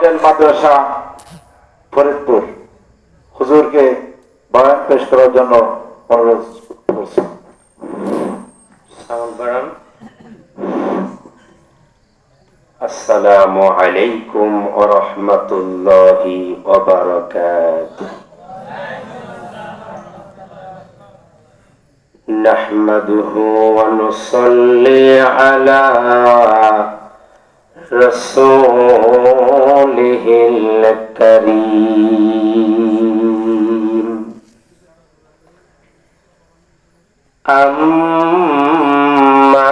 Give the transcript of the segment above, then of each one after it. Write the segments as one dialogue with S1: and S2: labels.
S1: Model মাদ্রাসা ফরিদপুর হুজুরকে বয়ান পেশ করার জন্য অনুরোধ করছি।
S2: আসসালামু আলাইকুম ওয়া রাহমাতুল্লাহি ওয়া বারাকাতুহু। নাহমাদুহু ওয়া নুসাল্লি আলা রাসূলিহিল কারীম। আম্মা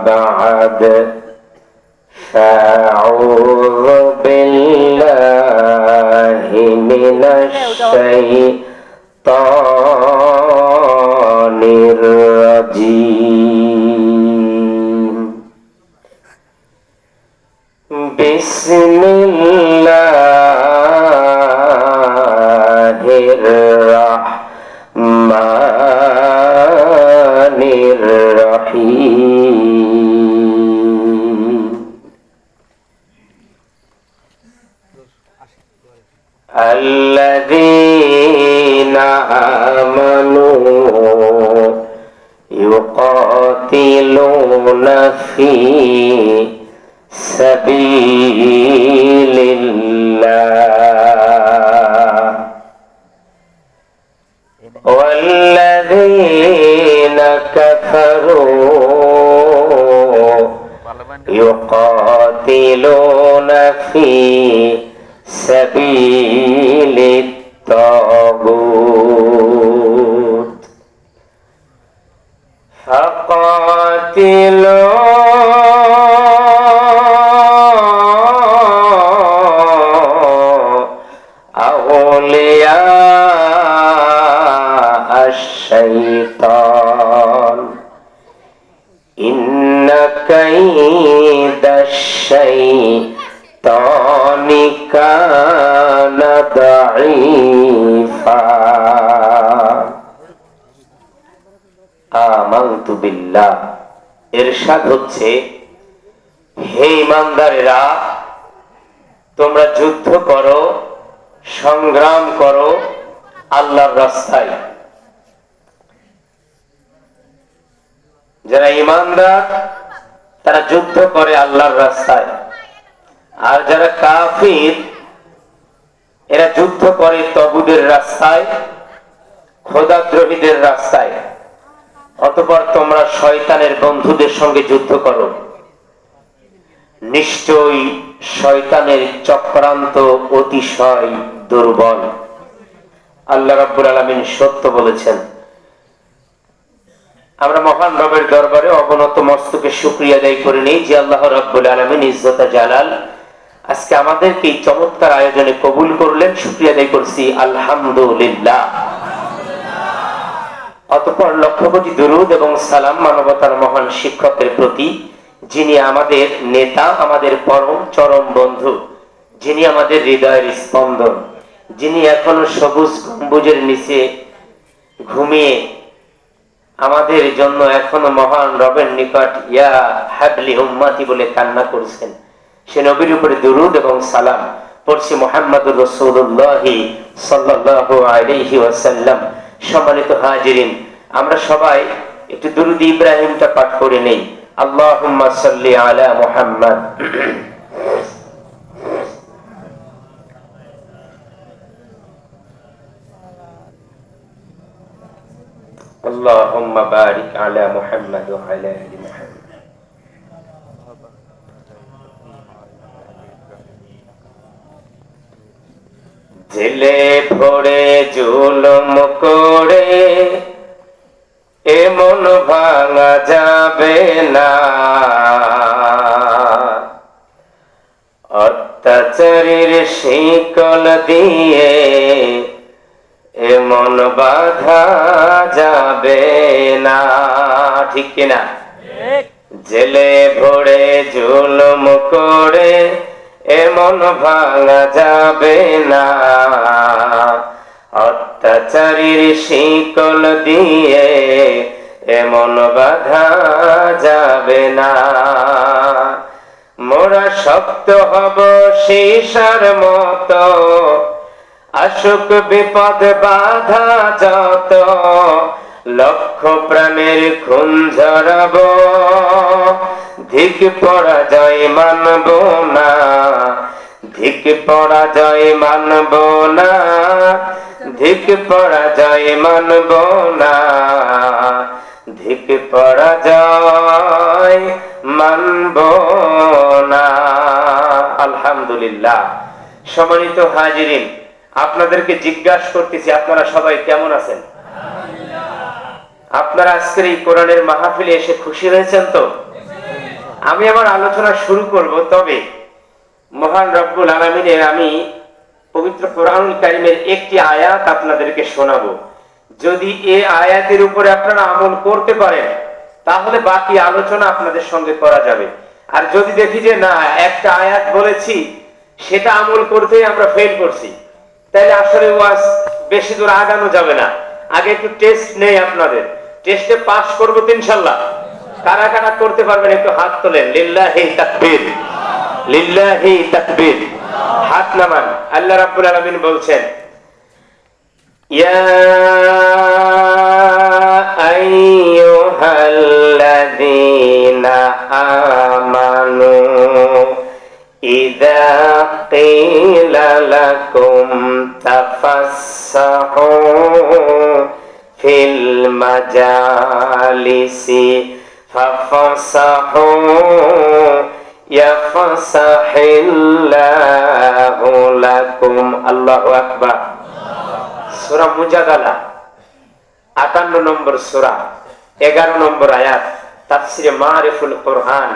S2: বা'দ أعوذ بالله من الشيطان الرجيم. بسم الله الرحمن الرحيم. الذين آمنوا يقاتلون في سبيل الله والذين كفروا يقاتلون في سبيل الطاغوت فقاتلوا أولياء الشيطان إن كيد الشيطان كان ضعيفا আমানতু বিল্লাহ। ইরশাদ হচ্ছে, হে ঈমানদারেরা, তোমরা যুদ্ধ করো, সংগ্রাম করো আল্লাহর রাস্তায়। যারা ঈমানদার তারা যুদ্ধ করে আল্লাহর রাস্তায়, আর যারা কাফির এরা যুদ্ধ করে তাগুতের রাস্তায়, খোদাদ্রোহীদের রাস্তায়। অতঃপর তোমরা শয়তানের বন্ধুদের সঙ্গে যুদ্ধ করো। নিশ্চয়ই শয়তানের চক্রান্ত অতিশয় দুর্বল। আল্লাহ রাব্বুল আলামিন সত্য বলেছেন। আমরা মহান রবের দরবারে অবনত মস্তকে শুকরিয়া আদায় করে নেই যে আল্লাহ রাব্বুল আলামিন ইজ্জত জালাল আজকে আমাদেরকে এই চমৎকার আয়োজনে কবুল করলেন। শুকরিয়া আদায় করছি আলহামদুলিল্লাহ। অতঃপর লক্ষ কোটি দুরূদ এবং সালাম মানবতার মহান শিক্ষকের প্রতি, যিনি আমাদের নেতা, আমাদের পরম চরম বন্ধু, যিনি আমাদের হৃদয়ের স্পন্দন, যিনি এখনো সবুজ গম্বুজের নিচে ঘুমিয়ে আমাদের জন্য এখনো মহান রবের নিকট ইয়া হাবলি উম্মতি বলে কান্না করছেন। সে নবীর উপরে দুরূদ এবং সালাম পড়ছি মুহাম্মদুর রাসূলুল্লাহ সাল্লাল্লাহু আলাইহি ওয়াসাল্লাম। সম্মানিত হাজিরিন, আমরা সবাই একটু দুরূদ ইব্রাহিমটা পাঠ করে নেই। আল্লাহুম্মা সাল্লি আলা মুহাম্মদ। اللهم بارك على محمد وعلى آل محمد. জেলে ভরে জুলুম করে এমন ভাঙা যাবে না, অত্যাচারীর শিকল দিয়ে এমন বাধা যাবে না। ঠিক কিনা? জেলে ভরে জুলুম করে এমন ভাঙা যাবে না, অত্যাচারীর শিকল দিয়ে এমন বাধা যাবে না। মোরা শক্ত হব সীসার মতো, আসুক বিপদ বাধা যত, লক্ষ প্রাণের খুন ঝরাব, ধিক পরাজয় মানব না, ধিক পরাজয় মানব না, ধিক পরাজয় মানব না, ধিক পরাজয় মানব না। আলহামদুলিল্লাহ। সম্মানিত হাজিরিন, আপনাদেরকে জিজ্ঞাসা করতেছি, আপনারা সবাই কেমন আছেন? আপনারা আজকের এই কোরআনের মাহফিলে এসে খুশি হয়েছেন তো? আমি আমার আলোচনা শুরু করব, তবে মহান রব্বুল আলামিনের আমি পবিত্র কোরআনুল কারীমের একটি আয়াত আপনাদেরকে শোনাবো। যদি এই আয়াতের উপরে আপনারা আমল করতে পারেন, তাহলে বাকি আলোচনা আপনাদের সঙ্গে করা যাবে। আর যদি দেখি যে না, একটা আয়াত বলেছি সেটা আমল করতেই আমরা ফেল করছি, তাহলে আসলে ওয়াজ বেশি দূর আগানো যাবে না। আগে একটু টেস্ট নেই আপনাদের, টেস্টে পাস করবো তো ইনশাল্লাহ। কারা কারা করতে পারবেন একটু হাত তোলেন। লিল্লাহি তাকবীর, লিল্লাহি তাকবীর। হাত নামান। আল্লাহ রাব্বুল আলামিন বলছেন, ইয়া আইয়ুহাল্লাযীনা আমানু ইযা কিলা লাকুম তাফাসসাহু ফিল মাজালিসি ফাফসাহু ইয়াফসাহিল্লাহু লাকুম। আল্লাহু আকবার। সূরা মুজাদালা 58 নম্বর সূরা 11 নম্বর আয়াত। তাফসিরে মারিফুল কোরআন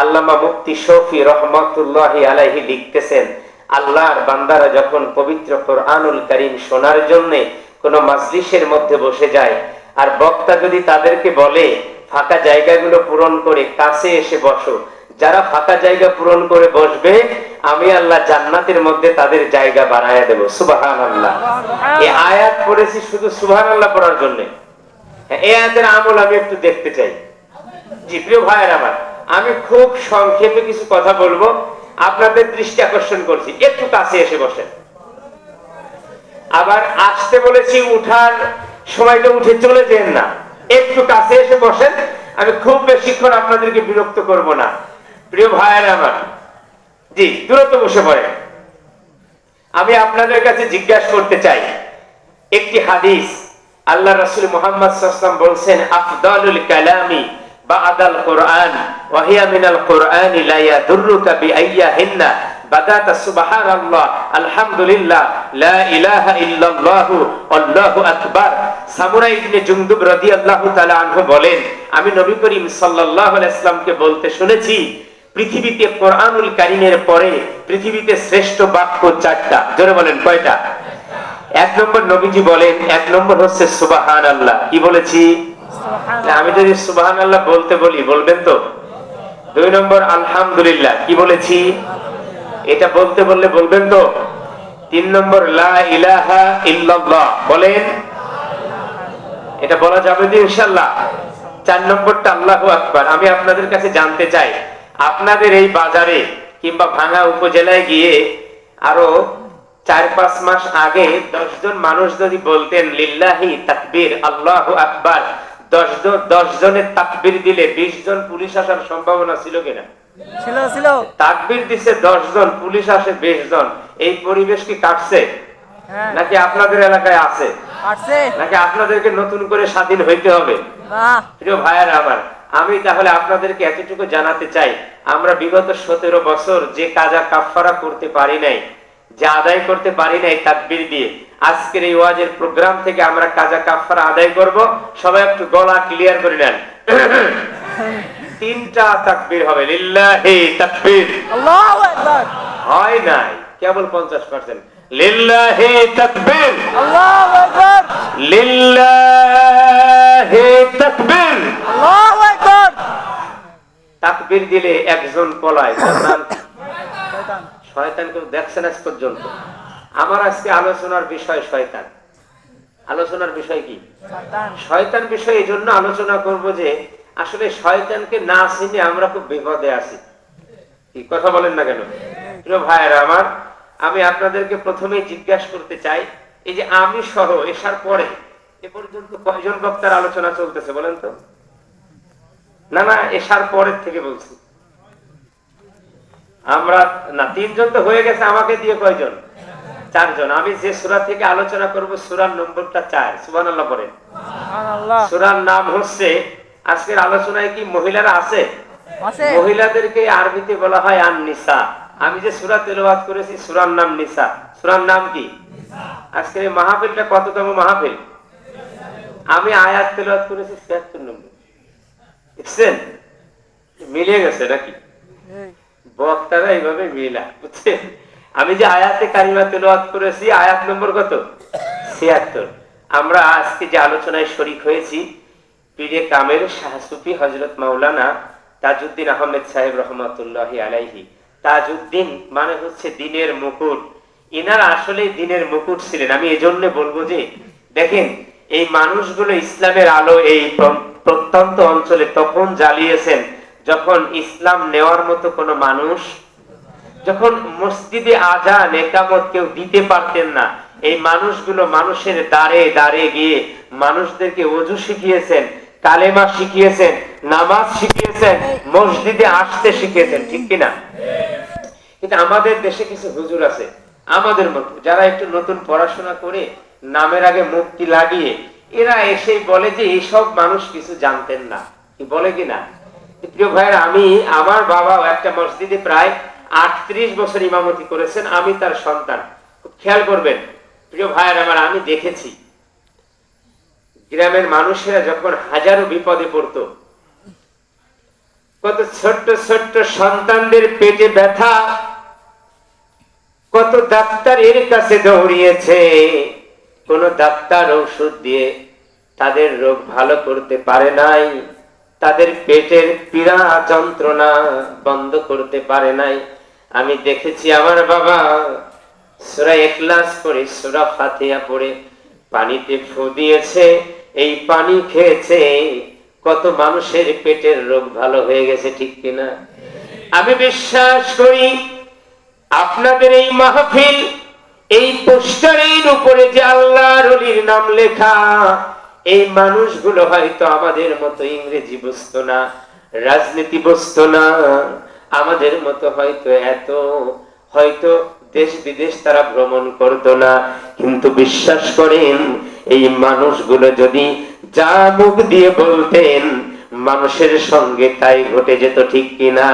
S2: আল্লামা মুফতি শফি রহমাতুল্লাহি আলাইহি লিখতেছেন, আল্লাহর বান্দারা যখন পবিত্র কোরআনুল কারীম শোনার জন্য কোন মাজলিসের মধ্যে বসে যায়, আর বক্তা যদি তাদেরকে বলে ফাঁকা জায়গাগুলো পূরণ করে কাছে এসে বসো, যারা ফাঁকা জায়গা পূরণ করে বসবে আমি আল্লাহ জান্নাতের মধ্যে তাদের জায়গা বানায়া দেব। সুবহানাল্লাহ। এই আয়াত পড়েছি শুধু সুবহানাল্লাহ পড়ার জন্য। এই আয়াতের আমল আমি একটু দেখতে চাই। জি প্রিয় ভাইয়ের আমার, আমি খুব সংক্ষেপে কিছু কথা বলবো, আপনাদের দৃষ্টি আকর্ষণ করছি, একটু কাছে এসে বসেন। আবার আসতে বলেছি, উঠার সময়টা উঠে চলে যেন না, একটু কাছে এসে বসেন। আমি খুব বেশিক্ষণ আপনাদেরকে বিরক্ত করব না। প্রিয় ভাইয়ের আমার, জি দূরত্ব বসে পড়ে। আমি আপনাদের কাছে জিজ্ঞাসা করতে চাই একটি হাদিস। আল্লাহ রাসূল মুহাম্মদ সাল্লাল্লাহু আলাইহি ওয়াসাল্লাম বলছেন, আফদালুল কালামি বা'দাল কুরআন ওয়া হিয়া মিনাল কুরআনি লা ইয়াদুররুকা বিআইয়াহিন্না বাদাতা সুবহানাল্লাহ আলহামদুলিল্লাহ লা ইলাহা ইল্লাল্লাহ আল্লাহু আকবার। সামুরা ইবনে জুনদুব রাদিয়াল্লাহু তাআলা আনহু বলেন, আমি নবী করিম সাল্লাল্লাহু আলাইহি ওয়াসাল্লামকে বলতে শুনেছি, পৃথিবীতে কোরআনুল কারীমের পরে পৃথিবীতে শ্রেষ্ঠ বাক্য 4টা। জোরে বলেন কয়টা? 1 নম্বর নবীজি বলেন, 1 নম্বর হচ্ছে সুবহানাল্লাহ। কি বলেছি? আমি যদি সুবহানাল্লাহ বলতে বলি বলবেন তো? 2 নম্বর আলহামদুলিল্লাহ। কি বলেছি? এটা বলতে বললে বলবেন তো? 3 নম্বর লা ইলাহা ইল্লাল্লাহ। বলেন, এটা বলা যাবে তো ইনশাআল্লাহ? 4 নম্বরটা আল্লাহু আকবার। আমি আপনাদের কাছে জানতে চাই, আপনাদের এই বাজারে কিংবা ভাঙা উপজেলায় গিয়ে আরো 4-5 মাস আগে 10 জন মানুষ যদি বলতেন লিল্লাহি তাকবীর আল্লাহু আকবার, 10 জনের তাকবীর দিলে 20 জন পুলিশ আসার সম্ভাবনা ছিল কিনা? ছিল। তাকবীর দিছে 10 জন, পুলিশ আসে 20 জন। এই পরিবেশ কি কাটছে? নাকি আপনাদের এলাকায় আছে? নাকি আপনাদেরকে নতুন করে স্বাধীন হইতে হবে? প্রিয় ভাইয়েরা আমার, আমি তাহলে আপনাদেরকে এতটুকু জানাতে চাই, আমরা বিগত 17 বছর যে কাজা কাফফারা করতে পারি নাই, যে আদায় করতে পারি নাই তাকবীর দিয়ে, আজকের এই ওয়াজের প্রোগ্রাম থেকে আমরা কাজা কাফফারা আদায় করব। সবাই একটু গলা ক্লিয়ার করে নেন। 3টা তাকবীর হবে। লিল্লাহি তাকবীর, আল্লাহু আকবার। হয় নাই, কেবল 50%। লিল্লাহি তাকবীর, আল্লাহু আকবার। লিল্লাহি তাকবীর, আল্লাহু আকবার। তাকবীর দিলে একজন পলায়, শয়তান কেউ দেখছেন আজ পর্যন্ত? আমার আজকে আলোচনার বিষয় শয়তান। আলোচনার বিষয় কি? শয়তান বিষয়। এই জন্য আলোচনা করব যে আসলে শয়তানকে না চিনে আমরা খুব বিপদে আছি। কি কথা বলেন না কেন? প্রিয় ভাইয়েরা আমার, আমি আপনাদেরকে প্রথমেই জিজ্ঞাসা করতে চাই, এই যে আমি সহ এসার পরে এ পর্যন্ত কয়জন বক্তার আলোচনা চলতেছে বলেন তো? না না, এসার পরের থেকে বলছি। আমরা না, 3 জন তো হয়ে গেছে, আমাকে দিয়ে কয়জন? 4 জন। আমি যে সূরা থেকে আলোচনা করব সূরার নম্বরটা 4। সুবহানাল্লাহ পড়েন। সূরার নাম হচ্ছে, আজকের আলোচনায় কি মহিলারা আছে? মহিলাদেরকে আরবিতে বলা হয় আন-নিসা। আমি যে সূরা তেলাওয়াত করেছি সূরার নাম নিসা। সূরার নাম কি? আজকের এই মাহফিলটা কততম মাহফিল? আমি আয়াত তেলাওয়াত করেছি 76 নম্বর। দেখছেন মিলে গেছে নাকি? বক্তারা এইভাবে মিলা, বুঝছেন? আমি যে আয়াতে কারিমা তেলাওয়াত করেছি আয়াত নম্বর কত? 76। আমরা আজকে যে আলোচনায় শরীক হয়েছি পীরে কামেল শাহ সুফি হযরত মাওলানা তাজউদ্দিন আহমেদ সাহেব রহমাতুল্লাহি আলাইহি। তাজউদ্দিন মানে হচ্ছে দিনের মুকুট। ইনারা আসলে দিনের মুকুট ছিলেন। আমি এজন্য বলবো যে দেখেন, এই মানুষগুলো ইসলামের আলো এই প্রত্যন্ত অঞ্চলে তখন জ্বালিয়েছেন যখন ইসলাম নেওয়ার মতো কোনো মানুষ, যখন মসজিদে আযান একামত কেউ দিতে পারতেন না, এই মানুষগুলো মানুষের দ্বারে দ্বারে গিয়ে মানুষদেরকে ওযু শিখিয়েছেন, কালেমা শিখিয়েছেন, নামাজ শিখিয়েছেন, মসজিদে আসতে শিখিয়েছেন, ঠিক কিনা? কিন্তু আমাদের দেশে কিছু হুজুর আছে আমাদের মতো, যারা একটু নতুন পড়াশোনা করে নামের আগে মুক্তি লাগিয়ে এরা এসেই বলে যে এইসব মানুষ কিছু জানতেন না। কি বলে কিনা? প্রিয় ভাইয়েরা, আমি আমার বাবাও একটা মসজিদে প্রায় 38 বছর ইমামতি করেছেন, আমি তার সন্তান। খেয়াল করবেন প্রিয় ভাইয়েরা আমার, আমি দেখেছি গ্রামের মানুষেরা যখন হাজারো বিপদে পড়তো, কত ছোট্ট ছোট্ট সন্তানদের পেটে ব্যথা, কত ডাক্তারের কাছে দৌড়িয়েছে, কোন ডাক্তার ঔষধ দিয়ে তাদের রোগ ভালো করতে পারে নাই, তাদের পেটের পীড়া যন্ত্রণা বন্ধ করতে পারে নাই। আমি দেখেছি আমার বাবা সূরা ইখলাস পড়ে, সূরা ফাতিহা পড়ে পানিতে ফু দিয়েছে, এই পানি খেয়েছে, কত মানুষের পেটের রোগ ভালো হয়ে গেছে, ঠিক কিনা? আমি বিশ্বাস করি আপনাদের এই মাহফিল, এই পোস্টারের উপরে যে আল্লাহর ওলির নাম লেখা, এই মানুষগুলো হয়তো আমাদের মতো ইংরেজি বুঝতো না, রাজনীতি বুঝতো না, আমাদের মতো হয়তো দেশ বিদেশ তারা ভ্রমণ করতো না, কিন্তু বিশ্বাস করেন এই মানুষগুলো যদি যা মুখ দিয়ে বলতেন মানুষের সঙ্গে তাই ঘটে যেত, ঠিক কিনা?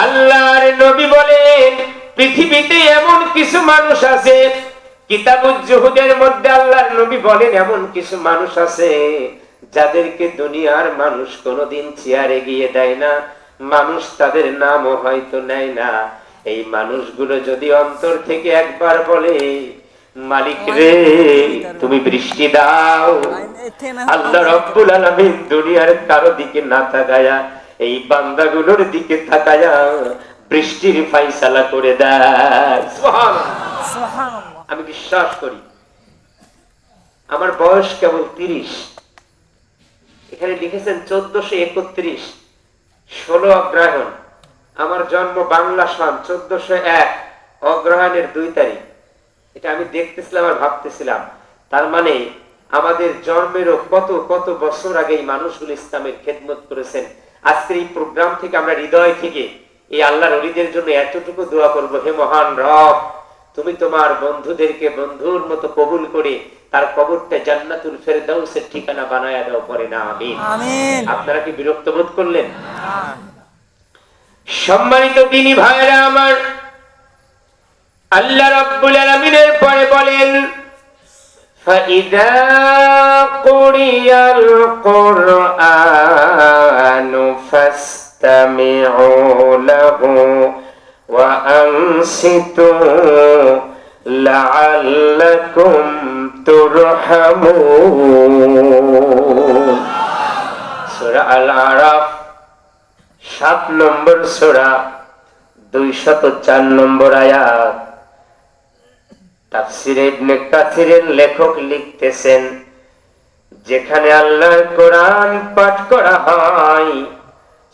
S2: আল্লাহর নবী বলেন পৃথিবীতে এমন কিছু মানুষ আছে, কিতাবুজ জুহুদের মধ্যে আল্লাহর নবী বলেন এমন কিছু মানুষ আছে যাদেরকে দুনিয়ার মানুষ কোনোদিন চেয়ারে গিয়ে দেয় না, মানুষ তাদের নামও হয়তো নেয় না। এই মানুষগুলো যদি অন্তর থেকে একবার বলে মালিক রে তুমি বৃষ্টি দাও, আল্লাহ রাব্বুল আলামিন দুনিয়ার কারো দিকে না তাকায়া এই বান্দাগুলোর দিকে তাকায়া বৃষ্টির ফায়সালা করে দেয়। সুবহানাল্লাহ। আমি বিশ্বাস করি, আমার বয়স কেবল 30, এখানে লিখেছেন 1431, 16 অগ্রহায়ণ, আমার জন্ম বাংলা সন 1401 অগ্রহায়ণের 2 তারিখ। এটা আমি দেখতেছিলাম আর ভাবতেছিলাম, তার মানে আমাদের জন্মেরও কত কত বছর আগে এই মানুষগুলো ইসলামের খেদমত করেছেন। আজকের এই প্রোগ্রাম থেকে আমরা হৃদয় থেকে এই আল্লাহর ওলিদের জন্য এতটুকু দোয়া করব, হে মহান রব তুমি তোমার বন্ধুদেরকে বন্ধুর মতো কবুল করে তার কবরটা জান্নাতুল ফেরদাউসের ঠিকানা বানায়া দাও, পরে না আমিন। আপনারা কি বিরক্ত বোধ করলেন? সম্মানিত দিনী ভাইরা আমার, আল্লাহ রাব্বুল আলামিনের পরে বলেন ফাইদা কুরিয়াল কুরআনু ফাসতামিউ লাহু ওয়া আনসিতু লাআল্লাকুম তুরহামুন। সূরা আল-আরাফ 7 নম্বর সূরা 204 নম্বর আয়াত। তাফসীরে ইবনে কাসিরের লেখক লিখতেছেন, যেখানে আল্লাহর কোরআন পাঠ করা হয়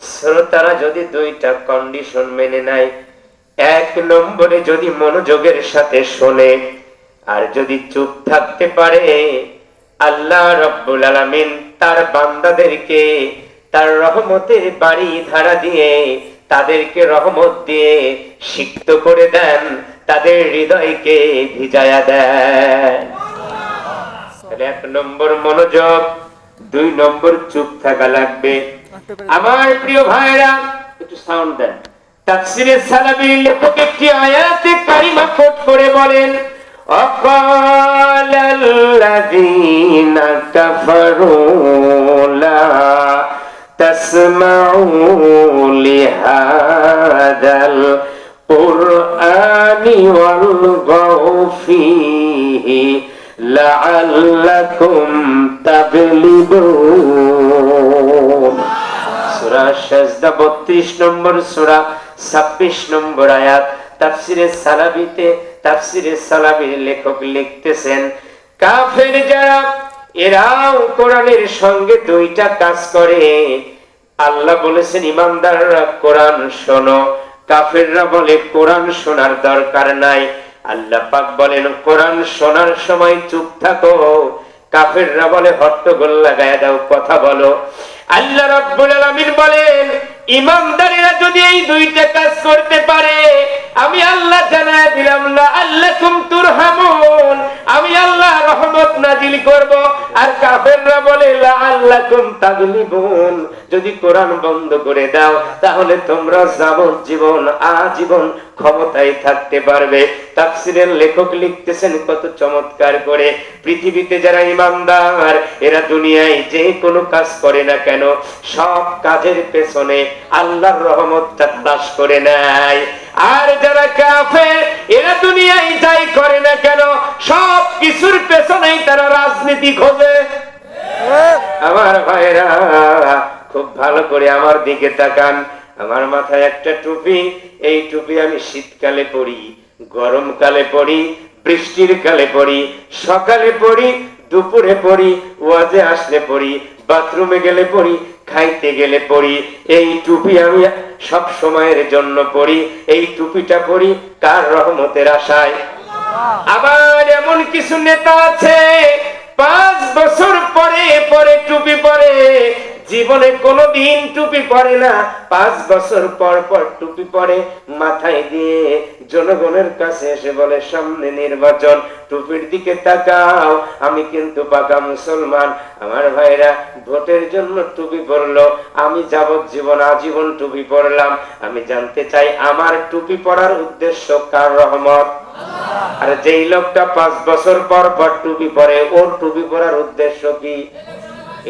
S2: শ্রোতারা যদি দুইটা কন্ডিশন মেনে নেয়, এক নম্বরে যদি মনোযোগের সাথে শোনে আর যদি চুপ থাকতে পারে, আল্লাহ রাব্বুল আলামিন তার বান্দাদেরকে তার রহমতের বাড়ি ধারা দিয়ে, তাদেরকে রহমত দিয়ে সিক্ত করে দেন, তাদের হৃদয়কে ভিজায়া দেন। তাহলে এক নম্বর মনোযোগ, দুই নম্বর চুপ থাকা লাগবে। আমার প্রিয় ভাইরা, একটু সাউন্ড দেন। তাফসীরে সালাবির লেখক একটি আয়াতে কারিমা কোট করে বলেন, আকালাল্লাযীনা কাফারু লা তাসমাউ লিহাদাল কুরআনি ওয়ালগাউ ফীহি লাআল্লাকুম তাগলিবুন। সূরা সাজদা 32 নম্বর সূরা 26 নম্বর আয়াত। তাফসীরে সালাবিতে, তাফসীরে সালাবির লেখক লিখতেছেন, কাফের যারা, এরাও কোরআনের সঙ্গে দুইটা কাজ করে। আল্লাহ বলেছেন ইমানদাররা কোরআন শোনো, কাফেররা বলে কোরআন শোনার দরকার নাই। আল্লাহ পাক বলেন কোরআন শোনার সময় চুপ থাকো, কাফেররা বলে হট্টগোল লাগায়া দাও, কথা বলো। আল্লাহ রাব্বুল আলামিন বলেন ইমানদারেরা যদি এই দুইটা কাজ করতে পারে, আমি আল্লাহ জানায় দিলাম লাআল্লাকুম তুরহামুন, আমি আল্লাহ রহমত নাজিল করব। আর কাফেররা বলে লাআল্লাকুম তাগলিবুন, যদি কোরআন বন্ধ করে দাও তাহলে তোমরা যাবজ্জীবন আজীবন ক্ষমতায় থাকতে পারবে। তাফসীরের লেখক লিখতেছেন কত চমৎকার করে, পৃথিবীতে যারা ইমানদার এরা দুনিয়ায় যে কোনো কাজ করে না কেন, সব কাজের পেছনে আল্লাহর রহমতটা তালাশ করে নেয়। আর যারা কাফের এরা দুনিয়ায় যাই করে না কেন, সব কিছুর পেছনেই তারা রাজনীতি খোঁজে। আমার ভাইরা খুব ভালো করে আমার দিকে তাকান। আমার মাথায় একটা টুপি, এই টুপি আমি শীতকালে পরি, গরমকালে পরি, বৃষ্টির কালে পরি, সকালে পরি, দুপুরে পরি, ওয়াজে আসলে পরি, বাথরুমে গেলে পরি, খাইতে গেলে পরি। এই টুপি আমি সব সময়ের জন্য পরি। এই টুপিটা পরি কার রহমতের আশায়। আবার এমন কিছু নেতা আছে 5 বছর পরে পরে টুপি পরে, জীবনে কোনোদিন টুপি পরে না, 5 বছর পর পর টুপি পরে মাথায় দিয়ে জনগণের কাছে এসে বলে সামনে নির্বাচন, টুপির দিকে তাকাও, আমি কিন্তু পাকা মুসলমান। আমার ভাইরা ভোটের জন্য টুপি পরলো, আমি যাবজ্জীবন আজীবন টুপি পরলাম। আমি জানতে চাই আমার টুপি পরার উদ্দেশ্য কার রহমত? আর যেই লোকটা 5 বছর পর পর টুপি পরে, ওর টুপি পরার উদ্দেশ্য কি?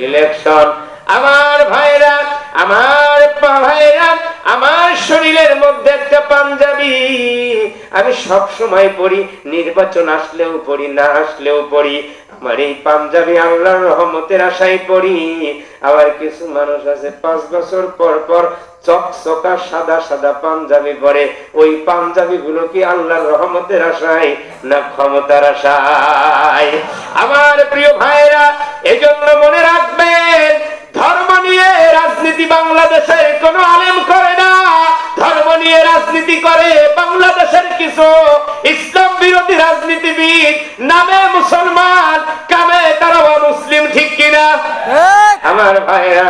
S2: ইলেকশন। আমার ভাইরা, আমার ভাইরা, আমার শরীরের মধ্যে একটা পাঞ্জাবি আমি সব সময় পরি, নির্বাচন আসলেও পরি, না আসলেও পরি। আমার এই পাঞ্জাবি আল্লাহর রহমতের আশায় পরি। আবার কিছু মানুষ আছে 5 বছর পর পর চকচকা সাদা সাদা পাঞ্জাবি পরে। ওই পাঞ্জাবি গুলো কি আল্লাহর রহমতের আশায় না ক্ষমতার আশায়? আমার প্রিয় ভাইরা, এজন্য মনে রাখবেন, ধর্ম নিয়ে রাজনীতি বাংলাদেশের কোন আলেম করে না। ধর্ম নিয়ে রাজনীতি করে বাংলাদেশের কিছু ইসলাম বিরোধী রাজনীতিবিদ, নামে মুসলমান, কামে তারা মুসলিম, ঠিক কিনা? আমার ভাইরা,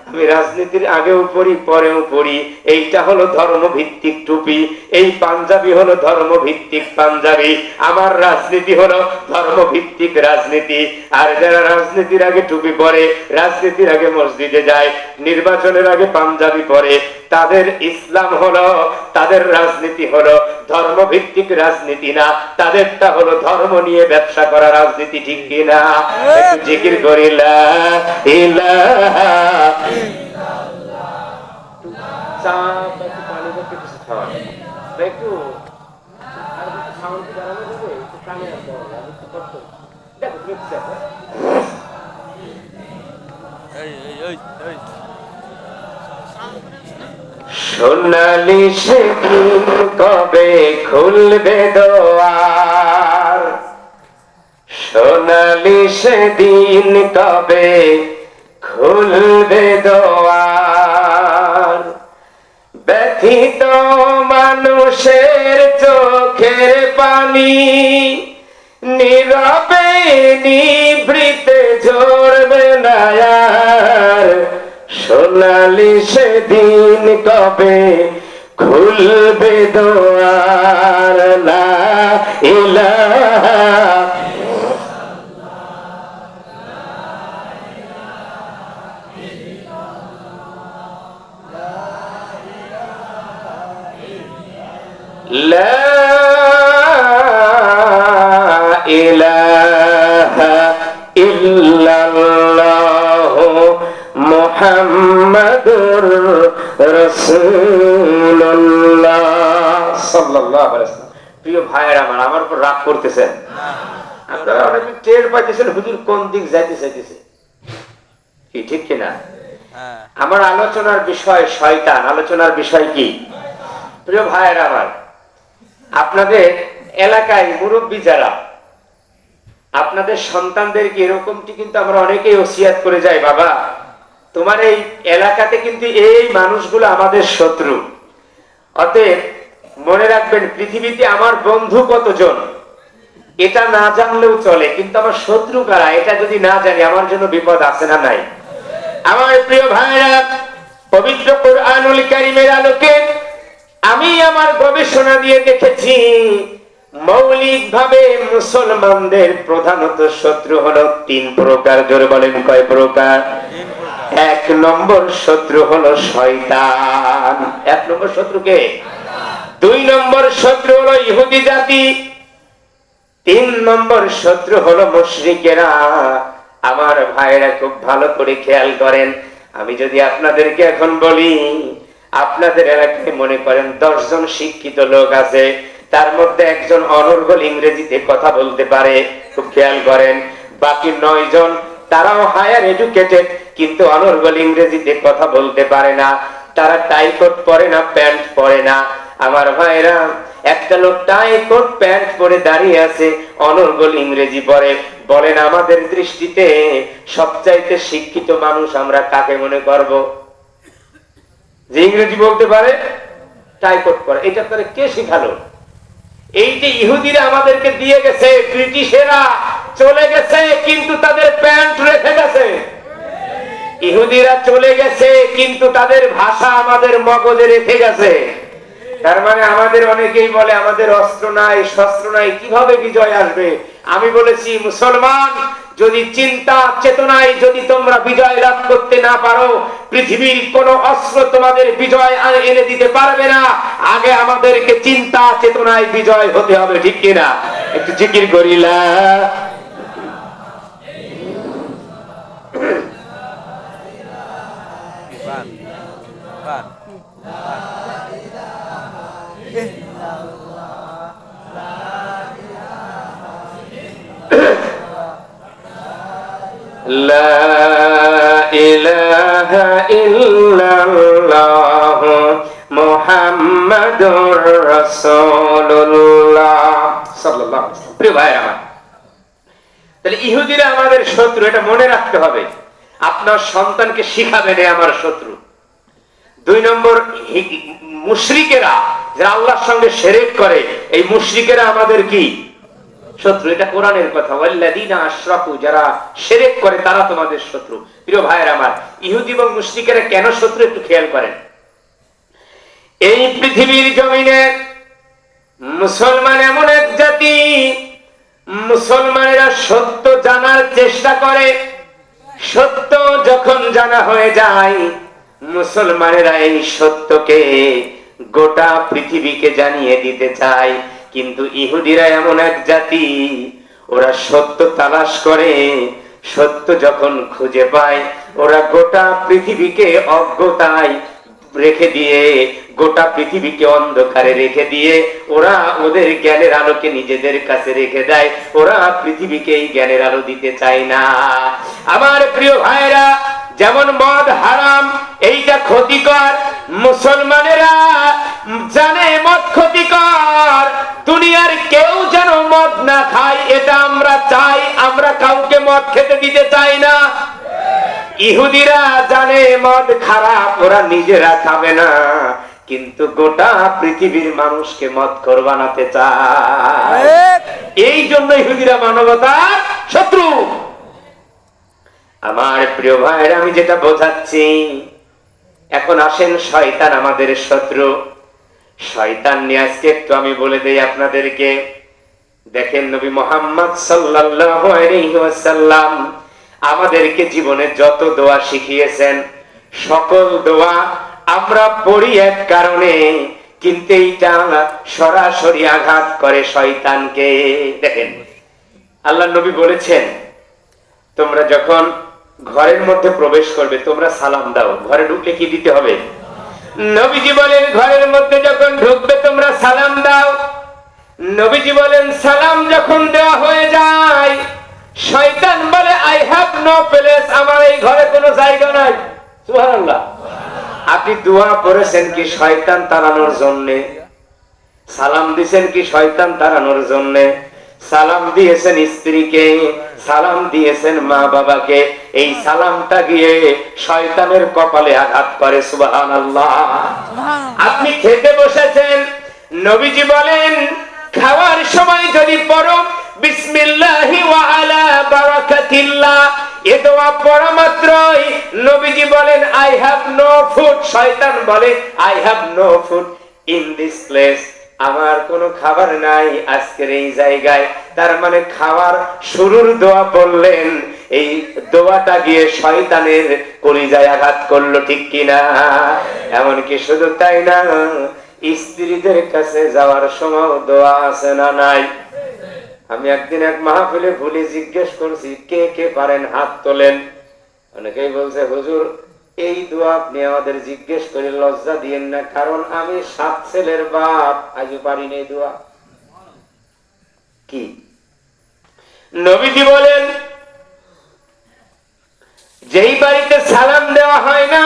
S2: আমি রাজনীতির আগেও পড়ি পরেও পড়ি। এইটা হলো ধর্মভিত্তিক টুপি, এই পাঞ্জাবি হলো ধর্মভিত্তিক পাঞ্জাবি। আমার রাজনীতি হলো ধর্মভিত্তিক রাজনীতি। আর যারা রাজনীতির আগে টুপি পরে, রাজনীতির আগে মসজিদে যায়, নির্বাচনের আগে পাঞ্জাবি পরে, তাদের ইসলাম হলো, তাদের রাজনীতি হলো ধর্মভিত্তিক রাজনীতি না, তাদেরটা হলো ধর্ম নিয়ে ব্যবসা করা রাজনীতি, ঠিক কিনা? একটু জিকির করি লা ইলাহা সোনালি সেদিন কবে খুলবে দোয়ার, সোনালি সেদিন কবে খুলবে দোয়ার। মানুষের চোখের পানি নীরবে নিভৃতে ঝরবে না আর, সোনালি সেদিন কবে খুলবে দোয়ার। লা ইলাহা লা ইলাহা ইল্লাল্লাহু মুহাম্মাদুর রাসূলুল্লাহ সাল্লাল্লাহু আলাইহি ওয়াসাল্লাম। প্রিয় ভাইয়েরা আমার উপর রাগ করতেছেন? আপনারা অনেকে টের পাইতেছেন হুজুর কোন দিক যাইতে চাইতেছে, কি ঠিক কিনা? আমার আলোচনার বিষয় শয়তান, আলোচনার বিষয় কি? প্রিয় ভাইয়েরা আপনাদের এলাকায় মুরব্বী যারা, আপনাদের সন্তানদেরকে এরকমটি কিন্তু আমরা অনেকেই ওসিয়াত করে যাই, বাবা তোমার এই এলাকাতে কিন্তু এই মানুষগুলো আমাদের শত্রু, অতএব মনে রাখবেন পৃথিবীতে আমার বন্ধু কতজন এটা না জানলেও চলে, কিন্তু আমার শত্রু কারা এটা যদি না জানি আমার জন্য বিপদ আছে না নাই? আমার প্রিয় ভাইরা, পবিত্র কুরআনুল কারীমের আলোকে আমি আমার গবেষণা দিয়ে দেখেছি মৌলিকভাবে মুসলমানদের প্রধানত শত্রু হলো 3 প্রকার। জোরে বলেন কয় প্রকার? 1 নম্বর শত্রু হলো শয়তান। 1 নম্বর শত্রু কে? 2 নম্বর শত্রু হলো ইহুদি জাতি। 3 নম্বর শত্রু হলো মুশরিকেরা। আমার ভাইরা খুব ভালো করে খেয়াল করেন, আমি যদি আপনাদেরকে এখন বলি আপনাদের এলাকায় মনে করেন 10 জন শিক্ষিত লোক আছে, তার মধ্যে একজন অনর্গল ইংরেজিতে কথা বলতে পারে, খুব খেয়াল করেন, বাকি 9 জন তারাও হায়ার এডুকেটেড কিন্তু অনর্গল ইংরেজিতে কথা বলতে পারে না, তারা টাই কোট পরে না, প্যান্ট পরে না। আমার ভাইরা, একটা লোক টাই কোট প্যান্ট পরে দাঁড়িয়ে আছে, অনর্গল ইংরেজি পড়ে। বলেন আমাদের দৃষ্টিতে সবচাইতে শিক্ষিত মানুষ আমরা কাকে মনে করব? যে ইংরেজি বলতে পারে, টাই কোট পরে। এটা তারা কে শিখালো? এই যে ইহুদিরা আমাদেরকে দিয়ে গেছে, ব্রিটিশেরা চলে গেছে কিন্তু তাদের প্যান্ট রেখে গেছে। ইহুদিরা চলে গেছে কিন্তু তাদের ভাষা আমাদের মগজে রেখে গেছে। তার মানে আমাদের অনেকেই বলে আমাদের অস্ত্র নাই, শস্ত্র নাই, কিভাবে বিজয় আসবে? আমি বলেছি মুসলমান, যদি চিন্তা চেতনায় যদি তোমরা বিজয় লাভ করতে না পারো, পৃথিবীর কোন অস্ত্র তোমাদের বিজয় এনে দিতে পারবে না। আগে আমাদেরকে চিন্তা চেতনায় বিজয় হতে হবে, ঠিক কিনা? একটু জিকির করিলা। লা ইলাহা ইল্লাল্লাহ মুহাম্মাদুর রাসূলুল্লাহ সাল্লাল্লাহু আলাইহি ওয়াসাল্লাম। প্রিয় ভাইরা আমার, তাহলে ইহুদিরা আমাদের শত্রু, এটা মনে রাখতে হবে। আপনার সন্তানকে শিখাবেন এ আমার শত্রু। 2 নম্বর মুশরিকেরা, যারা আল্লাহর সঙ্গে শিরক করে, এই মুশরিকেরা আমাদের কি? শত্রু। এটা কোরআনের কথা, ওয়াল্লাযীনা আশরাকু, যারা শিরক করে তারা তোমাদের শত্রু। প্রিয় ভাইরা আমার, ইহুদি এবং মুশরিকেরা কেন শত্রু একটু খেয়াল করেন। এই পৃথিবীর জমিনে মুসলমান এমন এক জাতি, মুসলমানেরা সত্য জানার চেষ্টা করে, সত্য যখন জানা হয়ে যায় মুসলমানেরা এই সত্যকে গোটা পৃথিবীকে জানিয়ে দিতে চায়। কিন্তু ইহুদিরা এমন এক জাতি, ওরা সত্য তালাশ করে, সত্য যখন খুঁজে পায় ওরা গোটা পৃথিবীকে অজ্ঞতায় রেখে দিয়ে, গোটা পৃথিবীকে অন্ধকারে রেখে দিয়ে ওরা ওদের জ্ঞানের আলোকে নিজেদের কাছে রেখে দেয়। ওরা পৃথিবীকে এই জ্ঞানের আলো দিতে চায় না। আমার প্রিয় ভাইরা, যেমন মদ হারাম, এইটা ক্ষতিকর, মুসলমানেরা জানে মদ ক্ষতিকর, দুনিয়ার কেউ যেন মদ না খায় এটা আমরা চাই, আমরা কাউকে মদ খেতে দিতে চাই না। ইহুদিরা জানে মদ খারাপ, ওরা নিজেরা খাবে না, কিন্তু গোটা পৃথিবীর মানুষকে মদখোর বানাতে চায়। এই জন্য ইহুদিরা মানবতার শত্রু। আমার প্রিয় ভাইয়েরা, আমি যেটা বোঝাচ্ছি, এখন আসেন শয়তান আমাদের শত্রু। শয়তান নিয়ে আজকে একটু আমি বলে দেই আপনাদেরকে। দেখেন, নবী মুহাম্মদ সাল্লাল্লাহু আলাইহি ওয়াসাল্লাম আমাদেরকে জীবনে যত দোয়া শিখিয়েছেন, সকল দোয়া আমরা পড়ি এক কারণে, কিন্তু এইটা সরাসরি আঘাত করে শয়তানকে। দেখেন, আল্লাহ নবী বলেছেন, তোমরা যখন ঘরের মধ্যে প্রবেশ করবে তোমরা সালাম দাও। ঘরে ঢুকলে কি দিতে হবে? নবীজি বলেন, ঘরের মধ্যে যখন ঢুকবে তোমরা সালাম দাও। নবীজি বলেন, সালাম যখন দেওয়া হয়ে যায়, শয়তান বলে, আই হ্যাভ নো প্লেস, আমার এই ঘরে কোনো জায়গা নাই। সুবহানাল্লাহ। আপনি দোয়া করেছেন কি শয়তান তাড়ানোর জন্যে? সালাম দিয়েছেন কি শয়তান তাড়ানোর জন্যে? সালাম দিয়েছেন স্ত্রীকে, সালাম দিয়েছেন মা বাবাকে, এই সালামটা গিয়ে শয়তানের কপালে আঘাত করে। সুবহানাল্লাহ। আপনি খেতে বসেছেন, নবীজি বলেন, খাওয়ার সময় যদি পড়ো বিসমিল্লাহি ওয়া আলা বারাকাতিল্লাহ, এ দোয়া পড়া মাত্রই নবীজি বলেন, আই হ্যাভ নো ফুড। শয়তান বলে, I have no food in this place, আমার কোনো খাবার নাই আজকের এই জায়গায়। তার মানে খাওয়ার শুরুর দোয়া বললেন, এই দোয়াটা গিয়ে শয়তানের কলিজায় আঘাত করলো, ঠিক কিনা? এমনকি শুধু তাই না, স্ত্রীদের কাছে যাওয়ার সময় দোয়া আছে না নাই? আমি একদিন এক মাহফিলে ভুলে জিজ্ঞেস করছি, কে কে পারেন হাত তোলেন। অনেকেই বলছে, হুজুর এই দোয়া আপনি আমাদের জিজ্ঞেস করে লজ্জা দিয়েন না, কারণ আমি 7 ছেলের বাপ, আজও পারি না এই দোয়া। কি? নবীজি বলেন, যেই বাড়িতে সালাম দেওয়া হয় না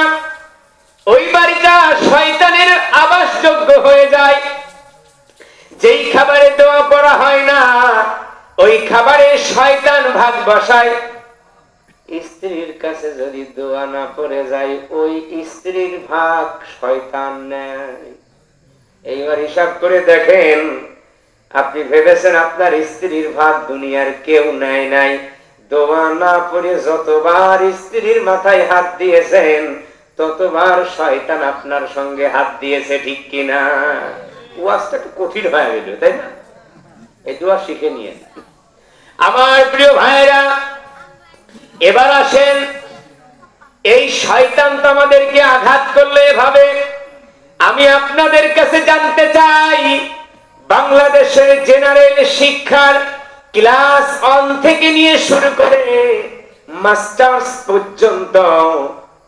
S2: ওই বাড়িটা শয়তানের আবাসযোগ্য হয়ে যায়। যেই খাবারে দোয়া পড়া হয় না ওই খাবারে শয়তান ভাগ বসায়। স্ত্রীর কাছে যদি দোয়া না পড়ে যায়, ওই স্ত্রীর ভাগ শয়তান নেয়। এইবার হিসাব করে দেখেন, আপনি ভেবেছেন আপনার স্ত্রীর ভাগ দুনিয়ার কেউ নেয় নাই, দোয়া না পড়ে যতবার স্ত্রীর মাথায় হাত দিয়েছেন ততবার শয়তান আপনার সঙ্গে হাত দিয়েছে, ঠিক কিনা? ওয়াজটা একটু কঠিন হয়ে গেল, তাই না? এই দোয়া শিখে নিয়ে আমার প্রিয় ভাইরা, এবার আসেন, এই শয়তান তো আমাদেরকে আঘাত করলে এভাবে। আমি আপনাদের কাছে জানতে চাই, বাংলাদেশের জেনারেল শিক্ষার ক্লাস 1 থেকে নিয়ে শুরু করে মাস্টার্স পর্যন্ত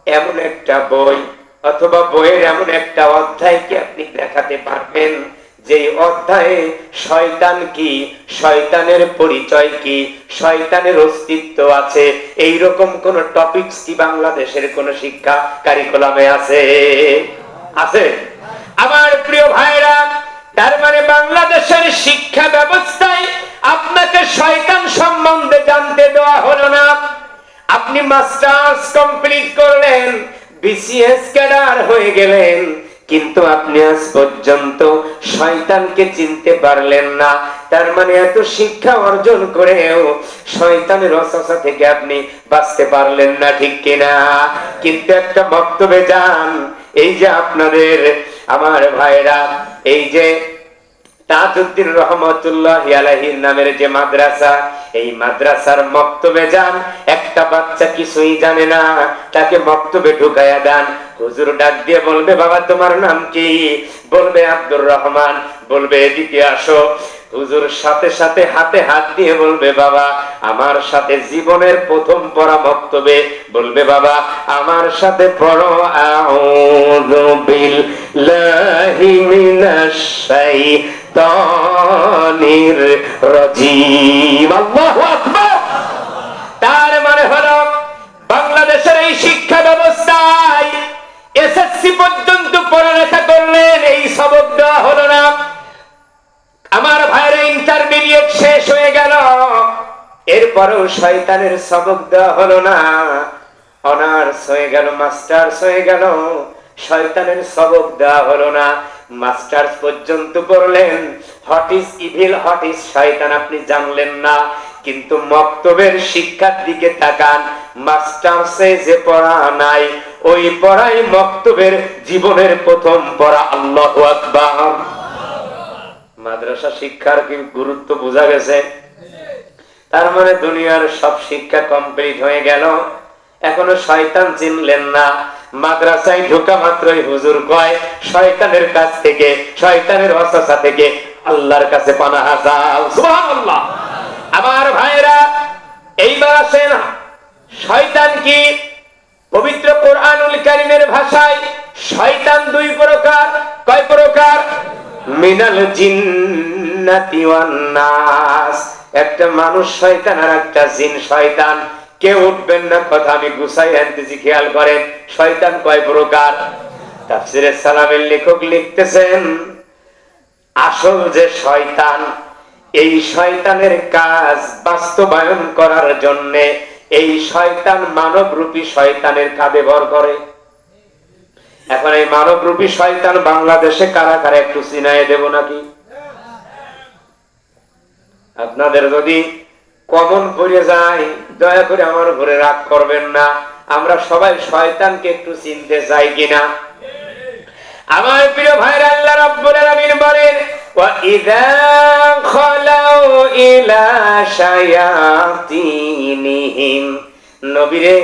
S2: এমন একটা বই অথবা বইয়ের এমন একটা অধ্যায় কি আপনি দেখাতে পারবেন যে অধ্যায়ে শয়তান কি, শয়তানের পরিচয় কি, শয়তানের অস্তিত্ব আছে, এইরকম কোন টপিকস কি বাংলাদেশের কোন শিক্ষা কারিকুলামে আছে? আছে? আমার প্রিয় ভাইরা, তার মানে বাংলাদেশের শিক্ষা ব্যবস্থায় আপনাকে শয়তান সম্বন্ধে জানতে দেওয়া হলো না। আপনি মাস্টার্স কমপ্লিট করলেন, বিসিএস ক্যাডার হয়ে গেলেন, কিন্তু আপনি আজ পর্যন্ত শয়তানকে চিনতে পারলেন না। তার মানে এত শিক্ষা অর্জন করেও শয়তানের ওয়াসওয়াসা থেকে আপনি বাঁচতে পারলেন না, ঠিক কিনা? কিন্তু একটা বক্তব্যে যান, এই যে আপনাদের আমার ভাইরা, এই যে তাজউদ্দিন রহমতুল্লাহি আলাইহির নামের যে মাদ্রাসা, এই মাদ্রাসার মক্তবে যান, একটা বাচ্চা কিছুই জানে না, তাকে মক্তবে ঢুকায়া দেন। হুজুর ডাক দিয়ে বলবে, বাবা তোমার নাম কি? বলবে আব্দুর রহমান। বলবে এদিকে আসো। হুজুর সাথে সাথে হাতে হাত দিয়ে বলবে, বাবা আমার সাথে জীবনের প্রথম পড়া মক্তবে। বলবে, বাবা আমার সাথে পড়ো, আউযু বিল্লাহি মিনাশ শাইতানির রাজীম। আল্লাহু আকবার। তার মানে হলো বাংলাদেশের এই শিক্ষা ব্যবস্থায় এসএসসি পর্যন্ত পড়ালেখা করলেন, এই সবক দেওয়া হলো না। আমার ভাইরা ইন্টারমিডিয়েট শেষ হয়ে গেল, এরপরেও শয়তানের সবক দেওয়া হলো না। অনার্স হয়ে গেল, মাস্টার্স হয়ে গেল, শয়তানের সবক দেওয়া হলো না, মাস্টার্স পর্যন্ত পড়লেন, what is evil, what is শয়তান আপনি জানলেন না, কিন্তু মক্তবের শিক্ষার দিকে তাকান, মাস্টার্সে যে পড়া নাই ওই পড়াই মক্তবের জীবনের প্রথম পড়া। আল্লাহু আকবার। মাদ্রাসা শিক্ষার কি গুরুত্ব বোঝা গেছে? তার মানে দুনিয়ার সব শিক্ষা কমপ্লিট হয়ে গেল, এখনো শয়তান চিনলেন না। মাদ্রাসায় ঢোকা মাত্রই হুজুর কয় শয়তানের কাছ থেকে, শয়তানের ওয়াসওয়াসা থেকে আল্লাহর কাছে পানাহ চাও। সুবহানাল্লাহ। আমার ভাইরা, এইবার আসেন, শয়তান কি? পবিত্র কোরআনুল কারীমের ভাষায় শয়তান দুই প্রকার। কয় প্রকার? মিনাল জিন্নাতি ওয়ান নাস। একটা মানুষ শয়তান আর একটা জিন শয়তান। কেউ উঠবেন না, কথা আমি গুছাই আনতেছি, খেয়াল করেন। শয়তান কয় প্রকার? তাফসীরে সালামের লেখক লিখতেছেন, আসল যে শয়তান, এই শয়তানের কাজ বাস্তবায়ন করার জন্য এই শয়তান মানবরূপী শয়তানের কাঁধে ভর করে। এখন এই মানবরূপী শয়তান বাংলাদেশে কারা কারা একটু চিনাই দেব নাকি? আপনাদের যদি কমন পড়ে যায় দয়া করে আমার উপরে রাগ করবেন না, আমরা সবাই শয়তানকে একটু চিনতে চাই কিনা? আমার প্রিয় ভাইরা, আল্লাহ রাব্বুল আলামিন বলেন, ওয়া ইযা খালাউ ইলা শায়াতিনিহিম। নবীরে,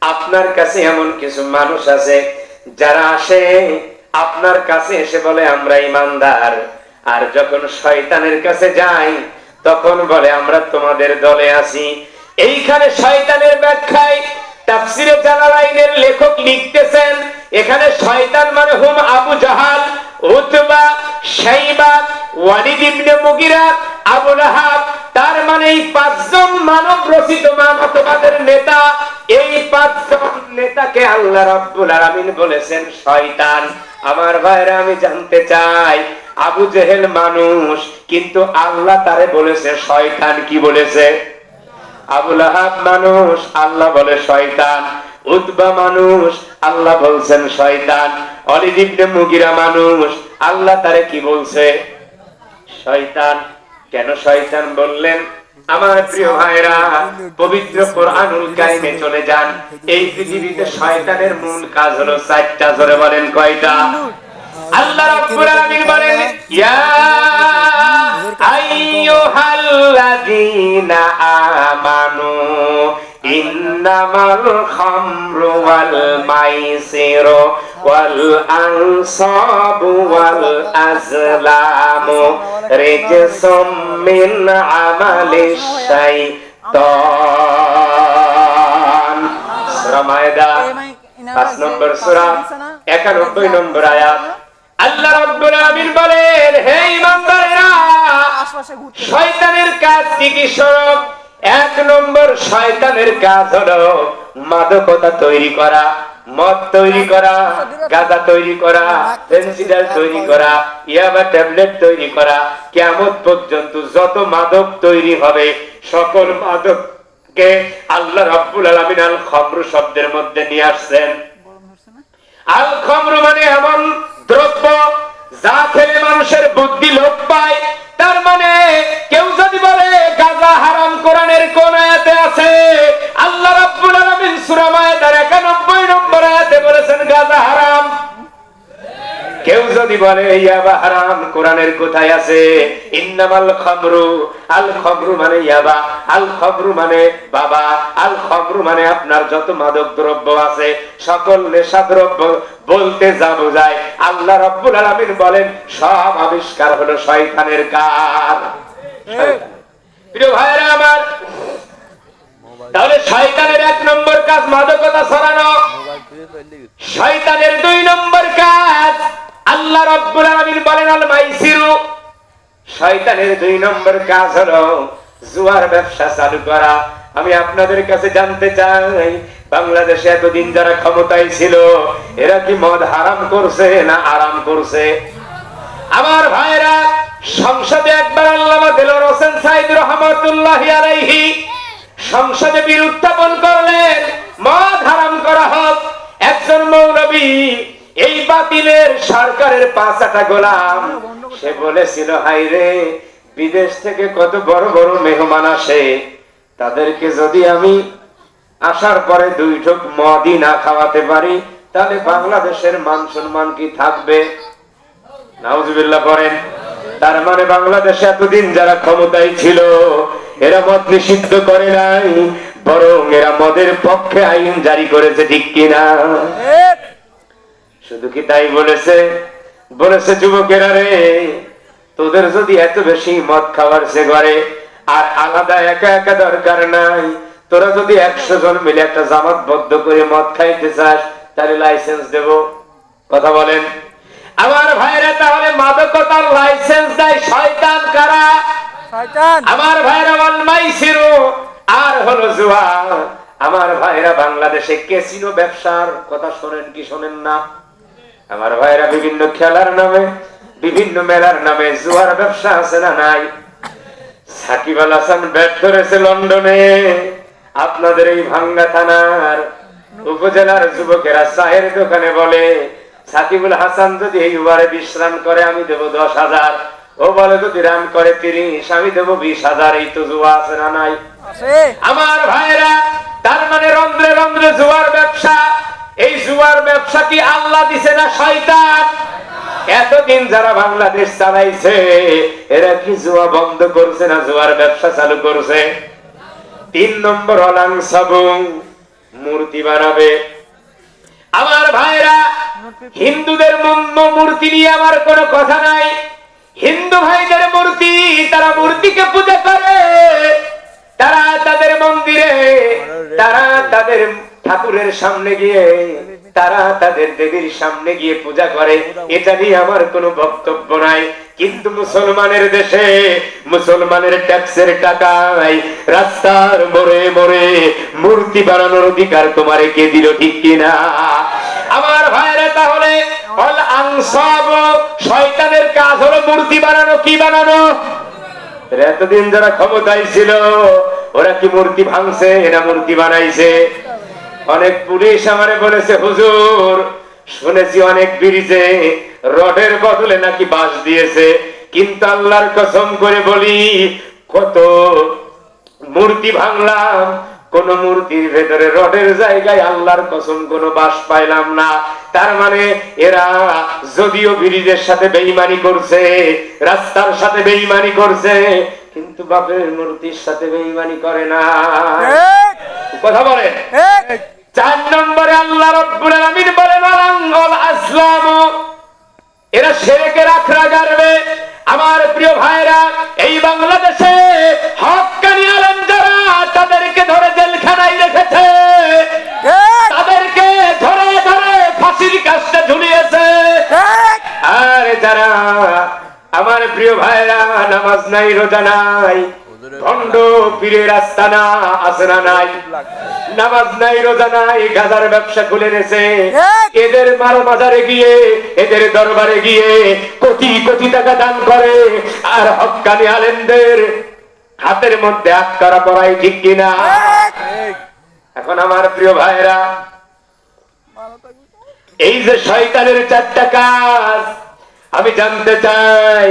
S2: আপনার কাছে এমন কিছু মানুষ আছে যারা আসে আপনার কাছে এসে বলে আমরা ঈমানদার, আর যখন শয়তানের কাছে যাই তখন বলে আমরা তোমাদের দলে আছি। এইখানে শয়তানের ব্যাখ্যায় তাফসীরে জালালাইনের লেখক লিখতেছেন, এখানে শয়তান মানে হুম আবু জাহাল, উতবা, শাইবা, ওয়ালিদ ইবনে মুগিরা, আবু লাহাব। তার মানে এই পাঁচজন মানব রচিত মানবতাবাদের নেতা, এই পাঁচজন নেতাকে আল্লাহ রাব্বুল আলামিন বলেছেন শয়তান। আমার ভাইরা, আমি জানতে চাই, আবু জেহেল মানুষ, কিন্তু আল্লাহ তারে বলেছে শয়তান। কি বলেছে? আবু লাহাব মানুষ, আল্লাহ বলে শয়তান। উতবা মানুষ, আল্লাহ বলছেন শয়তান। ওয়ালিদ ইবনে মুগিরা মানুষ, আল্লাহ তারে কি বলছে? শয়তান। কেন শয়তান বললেন? আমার প্রিয় ভাইরা, পবিত্র কোরআনুল কারীমে চলে যান। এই পৃথিবীতে শয়তানের মূল কাজ হলো চারটা। জোরে বলেন কয়টা? আল্লাহ রাব্বুল আলামিন বলেন, ইয়া আইয়ুহাল্লাযীনা আমানু ইন্নামাল খামরু ওয়াল মাইসিরু ওয়াল আনসাবু ওয়াল আজলামু রিজসুম মিন আমালিশ শাইতান। সূরা মায়েদা 5 নম্বর সূরা 91 নম্বর আয়াত। আল্লাহ রাব্বুল আলামিন বলেন, হে ঈমানদারেরা, শয়তানের কাজ কি কি? শোনো। 1 নম্বর শয়তানের কাজ হলো মাদকতা তৈরি করা, মদ তৈরি করা, গাঁজা তৈরি করা, ফেন্সিডিল তৈরি করা, ইয়াবা ট্যাবলেট তৈরি করা। কিয়ামত পর্যন্ত যত মাদক তৈরি হবে সকল মাদককে আল্লাহ রাব্বুল আলামিন আল খামরু শব্দের মধ্যে নিয়ে আসছেন। আল খামরু মানে এমন দ্রব্য যা খেলে মানুষের বুদ্ধি লোপ পায়। তার মানে কেউ যদি বলে গাঁজা হারাম, কোরআনের কোন আয়াতে আছে? আল্লাহ রাব্বুল আলামিন সূরা মায়েদার 91 নম্বর আয়াতে বলেছেন গাঁজা হারাম। কেউ যদি বলে ইয়াবা হারাম, কোরআনের কোথায় আছে? ইন্নামাল খামরু, আল খামরু মানে ইয়াবা, আল খামরু মানে বাবা, আল খামরু মানে আপনার যত মাদক দ্রব্য আছে, সকল নেশা দ্রব্য বলতে যা বোঝায় আল্লাহ রাব্বুল আলামিন বলেন সব আবিষ্কার হলো শয়তানের কাজ। প্রিয় ভাইরা আমার, তাহলে শয়তানের 1 নম্বর কাজ মাদকতা ছড়ানো। শয়তানের 2 নম্বর কাজ আল্লাহ রাব্বুল আলামিন বলেন আল মাইসিরু। শয়তানের 2 নম্বর কাজ হলো জুয়ার ব্যবসা চালু করা। আমি আপনাদের কাছে জানতে চাই, বাংলাদেশে এতদিন যারা ক্ষমতায় ছিল এরা কি মদ হারাম করছে না আরাম করছে? আমার ভাইরা, সংসদে একবার আল্লামা দেলোয়ার হোসেন সাঈদ রাহমাতুল্লাহি আলাইহি সংসদে বিল উত্থাপন করলেন মদ হারাম করা হোক। একজন মৌলবী এই বাতিলের সরকারের পাঁচাটা গোলাম। সে বলেছিল, হাইরে বিদেশ থেকে কত বড় বড় মেহমান আসে, তাদেরকে যদি আমি আসার পরে 2 ঢোক মদই না খাওয়াতে পারি, তাহলে বাংলাদেশের মান সম্মান কি থাকবে? নাউজুবিল্লাহ পড়েন। তার মানে বাংলাদেশে এতদিন যারা ক্ষমতায় ছিল, এরা মদ নিষিদ্ধ করে নাই, বরং এরা মদের পক্ষে আইন জারি করেছে, ঠিক কিনা? শুধু কি তাই বলেছে? বলেছে, যুবকেরা রে, তোদের যদি এত বেশি মদ খাওয়ার সে ঘরে, আর আলাদা একা একা দরকার নাই, তোরা যদি 100 জন মিলে একটা জামাতবদ্ধ করে মদ খাইতে চাস, তাহলে লাইসেন্স দেব। কথা বলেন আমার ভাইরা। তাহলে মাদকতার লাইসেন্স দেয় শয়তান কারা?
S3: শয়তান।
S2: আমার ভাইরা ওয়াল মাইসিরু, আর হলো জুয়া। আমার ভাইরা বাংলাদেশে ক্যাসিনো ব্যবসার কথা শোনেন কি শোনেন না? আমার ভাইরা বিভিন্ন খেলার নামে, বিভিন্ন মেলার নামে জুয়ার ব্যবসা আছে না নাই? সাকিব আল হাসান ব্যাট ধরেছে লন্ডনে, আপনাদের এই ভাঙ্গা থানার উপজেলার যুবকেরা চায়ের দোকানে বলে, সাকিবুল হাসান যদি এই ওভারে 20 রান করে আমি দেবো 10,000, ও বলে যদি রান করে 30 আমি দেবো 20,000। এই তো জুয়া আছে না নাই? আমার ভাইরা, তার মানে রন্ধ্রে রন্ধ্রে জুয়ার ব্যবসা। এই জুয়ার ব্যবসা কি আল্লাহ দিছে না শয়তান? এতদিন যারা বাংলাদেশ চালাইছে, এরা কি জুয়া বন্ধ করছে না জুয়ার ব্যবসা চালু করছে? 3 নম্বর অলাংসাবুং, মূর্তি বানাবে। আমার ভাইরা, হিন্দুদের মূর্তি নিয়ে আমার কোনো কথা নাই। হিন্দু ভাইদের মূর্তি, তারা মূর্তিকে পূজা করে, তারা তাদের মন্দিরে, তারা তাদের ঠাকুরের সামনে গিয়ে, তারা তাদের দেবীর সামনে গিয়ে পূজা করে। এটা নিয়ে আমার কোনো বক্তব্য নাই। কিন্তু মুসলমানের দেশে, মুসলমানের ট্যাক্সের টাকায় রাস্তার মোড়ে মোড়ে মূর্তি বানানোর অধিকার তোমারে কে দিল, ঠিক কিনা? আমার ভাইরা, তাহলে অল আনসাব, শয়তানের কাজ হলো মূর্তি বানানো। কি বানানো? এতদিন যারা ক্ষমতায় ছিল, ওরা কি মূর্তি ভাঙছে না মূর্তি বানাইছে? অনেক পুলিশ আমারে বলেছে, হুজুর শুনেছি অনেক ব্রিজে রডের বদলে নাকি বাঁশ দিয়েছে, কিন্তু আল্লাহর কসম করে বলি, কত মূর্তি ভাঙলাম, কোন মূর্তির ভেতরে রডের জায়গায় আল্লাহর কসম কোন বাঁশ পাইলাম না। তার মানে এরা যদিও ব্রিজের সাথে বেঈমানি করছে, রাস্তার সাথে বেঈমানি করছে, কিন্তু বাপের মূর্তির সাথে বেঈমানি করে না। কথা বলে। 4 নম্বরে আল্লাহ রাব্বুল আলামিন বলেন, আল আসলাম, এরা শিরকের আখড়া গাড়বে। আমার প্রিয় ভাইরা, এই বাংলাদেশে হক্কানি আলেম যারা, তাদেরকে ধরে জেলখানায় রেখেছে, তাদেরকে ধরে ধরে ফাঁসির কাস্টে ঝুলিয়েছে। আর যারা আমার প্রিয় ভাইরা নামাজ নাই, রোজা নাই, ভণ্ড পীরের আস্তানা আছে না নাই? নামাজ নাই, রোজা নাই, গাজার ব্যবসা খুলে নিয়েছে। এদের মারো বাজারে গিয়ে, এদের দরবারে গিয়ে কোটি কোটি টাকা দান করে, আর হক্কানি আলেমদের হাতের মধ্যে আক্কারা পড়াই, ঠিক কিনা? এখন আমার প্রিয় ভাইরা, এই যে শয়তানের 4টা কাজ, আমি জানতে চাই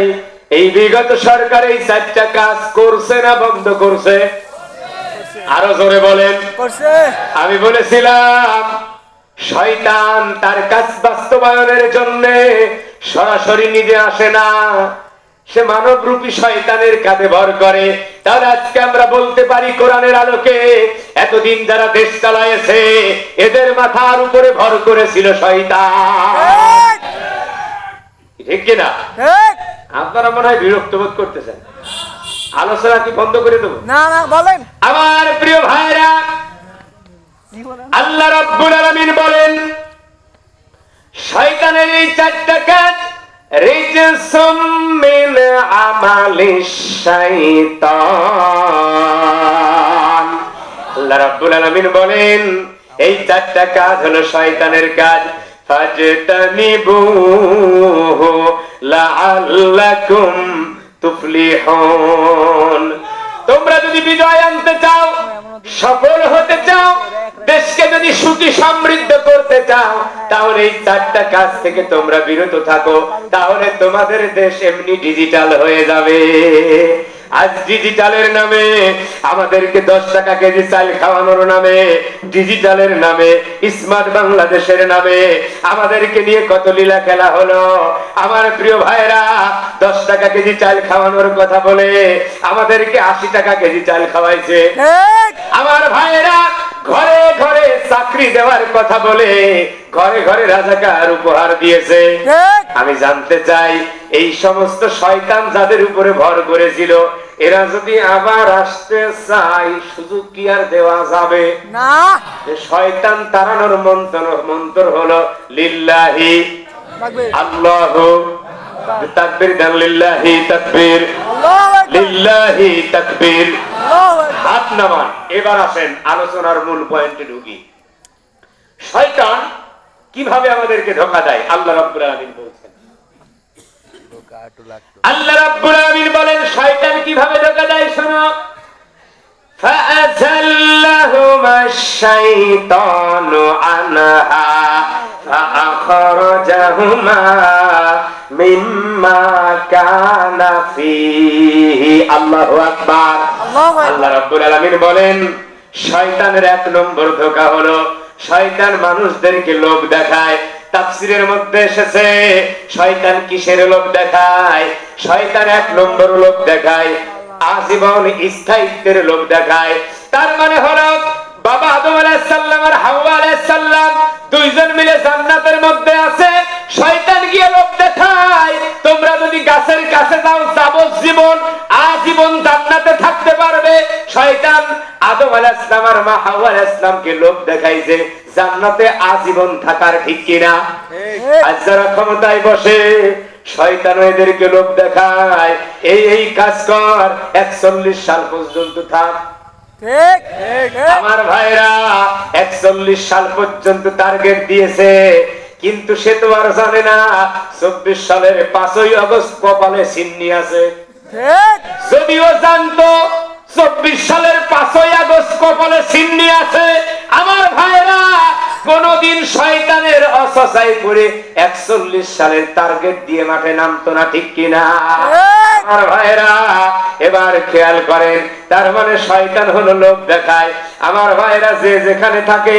S2: এই বিগত সরকার এই 4টা কাজ করছে না বন্ধ করছে? আরো জোরে বলেন। আমি বলেছিলাম, শয়তান তার কাজ বাস্তবায়নের জন্য সরাসরি নিজে আসে না, সে মানবরূপী শয়তানের কাঁধে ভর করে। তাহলে আজকে আমরা বলতে পারি, কোরআনের আলোকে এতদিন যারা দেশ চালায়েছে, এদের মাথার উপরে ভর করেছিল শয়তান, ঠিক কিনা? আপনারা মনে হয় বিরক্ত বোধ করতেছেন, আলোচনা কি বন্ধ করে দেবো?
S3: না না, বলেন।
S2: আমার প্রিয় ভাইরা, আল্লাহ রাব্বুল আলামিন বলেন, শয়তানের এই 4টা কাজ রিজসুম মিন আমালিশ শাইতান। আল্লাহ রাব্বুল আলামিন বলেন, এই 4টা কাজ হলো শয়তানের কাজ। ফাজতানিবুহু লাআল্লাকুম তুফলিহুন। তোমরা যদি বিজয় আনতে চাও, সফল হতে চাও, দেশকে যদি সুখী সমৃদ্ধ করতে চাও তাহলে এই চারটা কাজ থেকে তোমরা বিরত থাকো, তাহলে তোমাদের দেশ এমনি ডিজিটাল হয়ে যাবে। আজ ডিজিটালের নামে আমাদেরকে 10 টাকা কেজি চাল খাওয়ানোর নামে, ডিজিটালের নামে, স্মার্ট বাংলাদেশের নামে আমাদেরকে নিয়ে কত লীলা খেলা হলো। আমার প্রিয় ভাইরা, 10 টাকা কেজি চাল খাওয়ানোর কথা বলে আমাদেরকে 80 টাকা কেজি চাল খাওয়াইছে। আমার ভাইরা, ঘরে ঘরে চাকরি দেওয়ার কথা বলে ঘরে ঘরে রাজাকার উপহার দিয়েছে। আমি জানতে চাই, এই সমস্ত শয়তান যাদের উপরে ভর করেছিল, এরা যদি আবার আসতে চাই, সুযোগ কি আর দেওয়া যাবে না? শয়তান তাড়ানোর মন্ত্র হলো লিল্লাহি আল্লাহু তাকবীর, দেন লিল্লাহি তাকবীর, লিল্লাহি তাকবীর। হাত নামান। এবার আসেন আলোচনার মূল পয়েন্টে ঢুকি। শয়তান কিভাবে আমাদেরকে ধোঁকা দেয় আল্লাহ রাব্বুল আলামিন বলছেন। আল্লাহ রাব্বুল আলামিন বলেন শয়তান কিভাবে ধোঁকা দেয়, শোনো। فأزلهما الشيطان عنها فأخرجهما مما كان فيه আল্লাহু আকবার। আল্লাহ রাব্বুল আলামিন বলেন শয়তানের 1 নম্বর ধোঁকা হলো শয়তান মানুষদেরকে লোভ দেখায়। তাফসীরের মধ্যে এসেছে শয়তান কিসের লোভ দেখায়? শয়তান 1 নম্বর লোভ দেখায় আজীবন স্থায়িত্বের লোভ দেখায়। তার মানে হলো বাবা আদম আলাইহিস সালাম আর হাওয়া আলাইহিস সালাম দুইজন মিলে জান্নাতের মধ্যে আছে। শয়তান গিয়ে লোভ দেখায় তোমরা যদি গাছের কাছে যাও যাবজ্জীবন আজীবন জান্নাতে থাকতে পারবে। শয়তান আদম আলাইহিস সালাম আর মা হাওয়া আলাইহিস সালামকে লোভ দেখাইছে জান্নাতে আজীবন থাকার, ঠিক কিনা? আজ যারা ক্ষমতায় বসে শয়তান এদেরকে লোভ দেখায় এই কাজ কর, 41 সাল পর্যন্ত থাক। আমার ভাইরা 41 সাল পর্যন্ত টার্গেট দিয়েছে, কিন্তু সে তো আর জানে না 24 সালের 5ই আগস্ট কপালে চিহ্নি আছে। যদিও জানতো 24 সালের 5ই আগস্ট কপালে চিহ্নি আছে, আমার ভাইরা কোনদিন শয়তানের অসসায় করে 41 সালের টার্গেট দিয়ে মাঠে নামতো না, ঠিক কিনা? আমার ভাইরা এবার খেয়াল করেন, তার মানে শয়তান হলো লোভ দেখায়। আমার ভাইরা যে যেখানে থাকে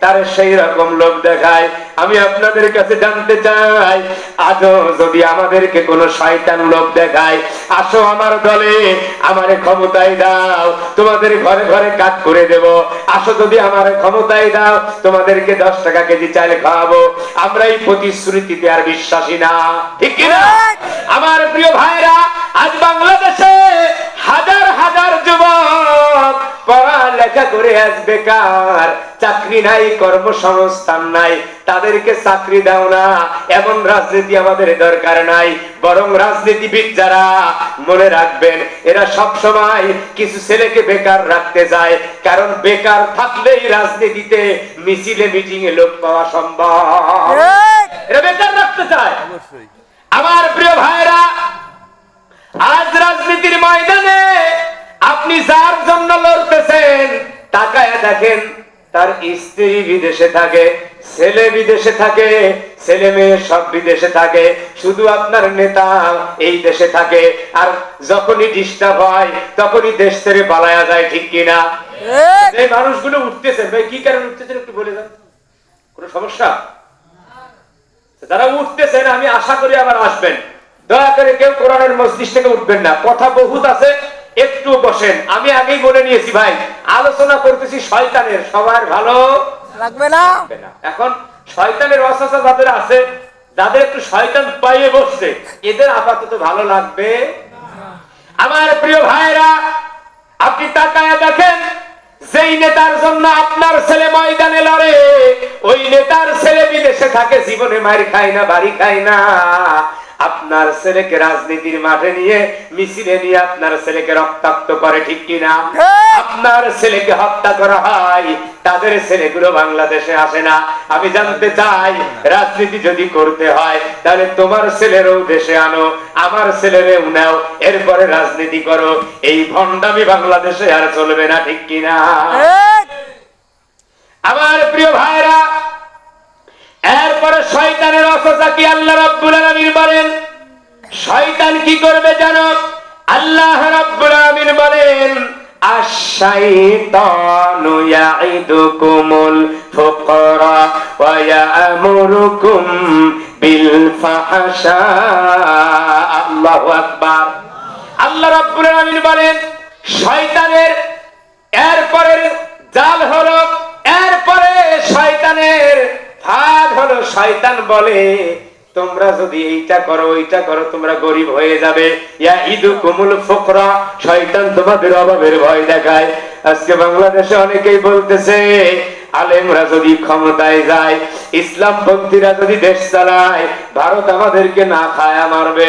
S2: তার সেই রকম লোভ দেখায়। আমি আপনাদের কাছে জানতে চাই, আজও যদি আমাদেরকে কোনো শয়তান লোভ দেখায়, আসো আমার দলে, আমারে ক্ষমতায় দাও, তোমাদের ঘরে ঘরে কাজ করে দেব। আসো যদি আমার ক্ষমতায় দাও, তোমাদেরকে 10 টাকা কেজি চাল খাওয়াবো। আমরা এই প্রতিশ্রুতিতে আর বিশ্বাসী না, ঠিক কিনা? আমার প্রিয় ভাইরা, আজ বাংলাদেশে হাজার হাজার যুবক পড়ালেখা করে আজ বেকার, চাকরি নাই, কর্মসংস্থান নাই, তাদেরকে চাকরি দাও না, এমন রাজনীতি আমাদের দরকার নাই। বরং রাজনীতিবিদ যারা, মনে রাখবেন এরা সব সময় কিছু ছেলেকে বেকার রাখতে যায়, কারণ বেকার থাকলেই রাজনীতিতে মিছিলে মিটিং এ লোক পাওয়া সম্ভব। এরা বেকার রাখতে চায়। আমার প্রিয় ভাইরা, আজ রাজনীতির ময়দানে আপনি যার জন্য লড়তেছেন তাকায় দেখেন তার স্ত্রী বিদেশে থাকে, ছেলে বিদেশে থাকে, ছেলে মেয়ে সব বিদেশে থাকে, শুধু আপনার নেতা এই দেশে থাকে। আর যখনই ডিস্টার্ব হয় তখনই দেশ ছেড়ে পালায়া যায়, ঠিক কিনা? এই মানুষগুলো উঠতেছে ভাই, কি কারণে উঠতেছেন একটু বলে দেন। কোন সমস্যা? যারা উঠতেছেন আমি আশা করি আবার আসবেন। দয়া করে কেউ কোরআনের মজলিস থেকে উঠবেন না, কথা বহুত আছে, একটু বসেন। আমি আগেই বলে নিয়েছি ভাই, আলোচনা করতেছি শয়তানের, সবার ভালো লাগবে না। এখন শয়তানের ওয়াসওয়াসা যাদের আছে, যাদের একটু শয়তান পাইয়ে বসছে, এদের আপাতত ভালো লাগবে। আমার প্রিয় ভাইরা, আপনি তাকায় দেখেন, যেই নেতার জন্য আপনার ছেলে ময়দানে লড়ে, ওই নেতার ছেলে বিদেশে থাকে, জীবনে মার খায় না, বাড়ি খায় না। আপনার ছেলেকে রাজনীতির মাঠে নিয়ে মিছিলে নিয়ে আপনার ছেলেকে রক্তাক্ত করে, ঠিক কিনা? আপনার ছেলেকে হত্যা করা হয়, তাদের ছেলেগুলো বাংলাদেশে আসে না। আমি জানতে চাই, রাজনীতি যদি করতে হয় তাহলে তোমার ছেলেরও দেশে আনো, আমার ছেলেরেও নাও, এরপরে রাজনীতি করো। এই ভণ্ডামি বাংলাদেশে আর চলবে না, ঠিক কিনা? আমার প্রিয় ভাইরা, এরপরে শয়তানের অসুবিধা কি আল্লাহ রাব্বুল আলামিন বলেন? শয়তান কি করবে জানো? আল্লাহ রাব্বুল আলামিন বলেন, আশ-শাইতানু ইয়াইদুকুমুল ফুকরা ওয়া ইয়া'মুরুকুম বিল ফাহশা। আল্লাহু আকবার। আল্লাহ রাব্বুল আলামিন বলেন, শয়তানের এরপরের জাল হলো, এরপরে শয়তানের ফাঁদ হলো, শয়তান বলে তোমরা যদি এইটা করো ওইটা করো তোমরা গরিব হয়ে যাবে। ইয়াইদুকুমুল ফুকরা, শয়তান তোমাদের অভাবের ভয় দেখায়। আজকে বাংলাদেশে অনেকেই বলতেছে আলেমরা যদি ক্ষমতায় যায়, ইসলামপন্থীরা যদি দেশ চালায়, ভারত আমাদেরকে না খায় মারবে।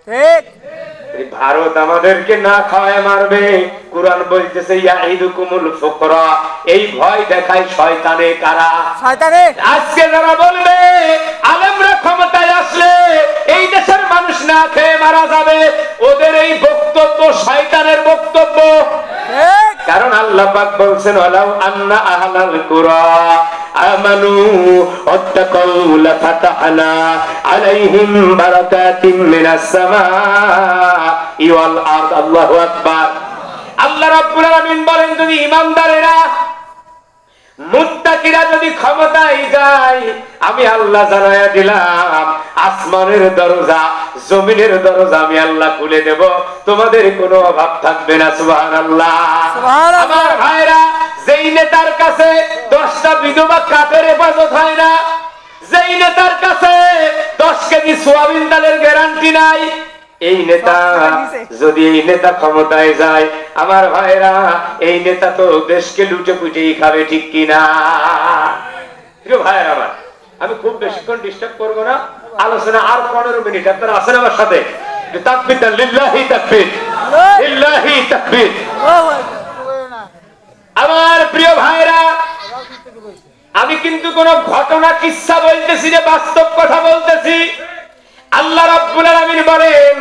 S3: ঠিক।
S2: ভারত আমাদেরকে না খাওয়ায় মারবে। কুরআন বলতেছে ইয়াইদুকুমুল ফুকরা, এই ভয় দেখায় শয়তানে। কারা?
S3: শয়তানে।
S2: আজকে যারা বলবে আলেমরা ক্ষমতায় আসলে এই দেশের মানুষ না খেয়ে মারা যাবে, ওদের এই বক্তব্য শয়তানের বক্তব্য।
S3: ঠিক।
S2: কারণ আল্লাহ পাক বলছেন, ওয়ালাউ আন্না আহলাল কুরা আমানু ওয়াত্তাকাউ লাফাতাহনা আলাইহিম বারাকাতিম মিনাস সামাই ওয়াল আরদ। আল্লাহু আকবার। আল্লাহ রাব্বুল আলামিন বলেন, যদি ঈমানদারেরা মুত্তাকিরা যদি ক্ষমতায় যায়, আমি আল্লাহ জানায়া দিলাম আসমানের দরজা জমিনের দরজা আমি আল্লাহ খুলে দেব, তোমাদের কোনো অভাব থাকবে না। সুবহানাল্লাহ।
S3: সুবহানাল্লাহ।
S2: আমার ভাইরা, যেই নেতার কাছে 10টা বিধবা কাপের হেফাজত হয় না, যেই নেতার কাছে 10 কেজি সোয়াবিন ডালের গ্যারান্টি নাই, এই নেতা যদি এই নেতা ক্ষমতায় যায়, আমার ভাইরা এই নেতা তো দেশকে লুটে পুটেই খাবে। ঠিক কিনা? প্রিয় ভাইরা আমার, আমি খুব বেশিক্ষণ ডিস্টার্ব করবো না, আলোচনা আর 15 মিনিট। আপনারা আছেন আমার সাথে? তাকবীর দেন, লিল্লাহি তাকবীর, লিল্লাহি তাকবীর। আমার প্রিয় ভাইরা, আমি কিন্তু কোন ঘটনা কিচ্ছা বলতেছি না, বাস্তব কথা বলতেছি। আল্লাহ রাব্বুল আলামিন বলেন,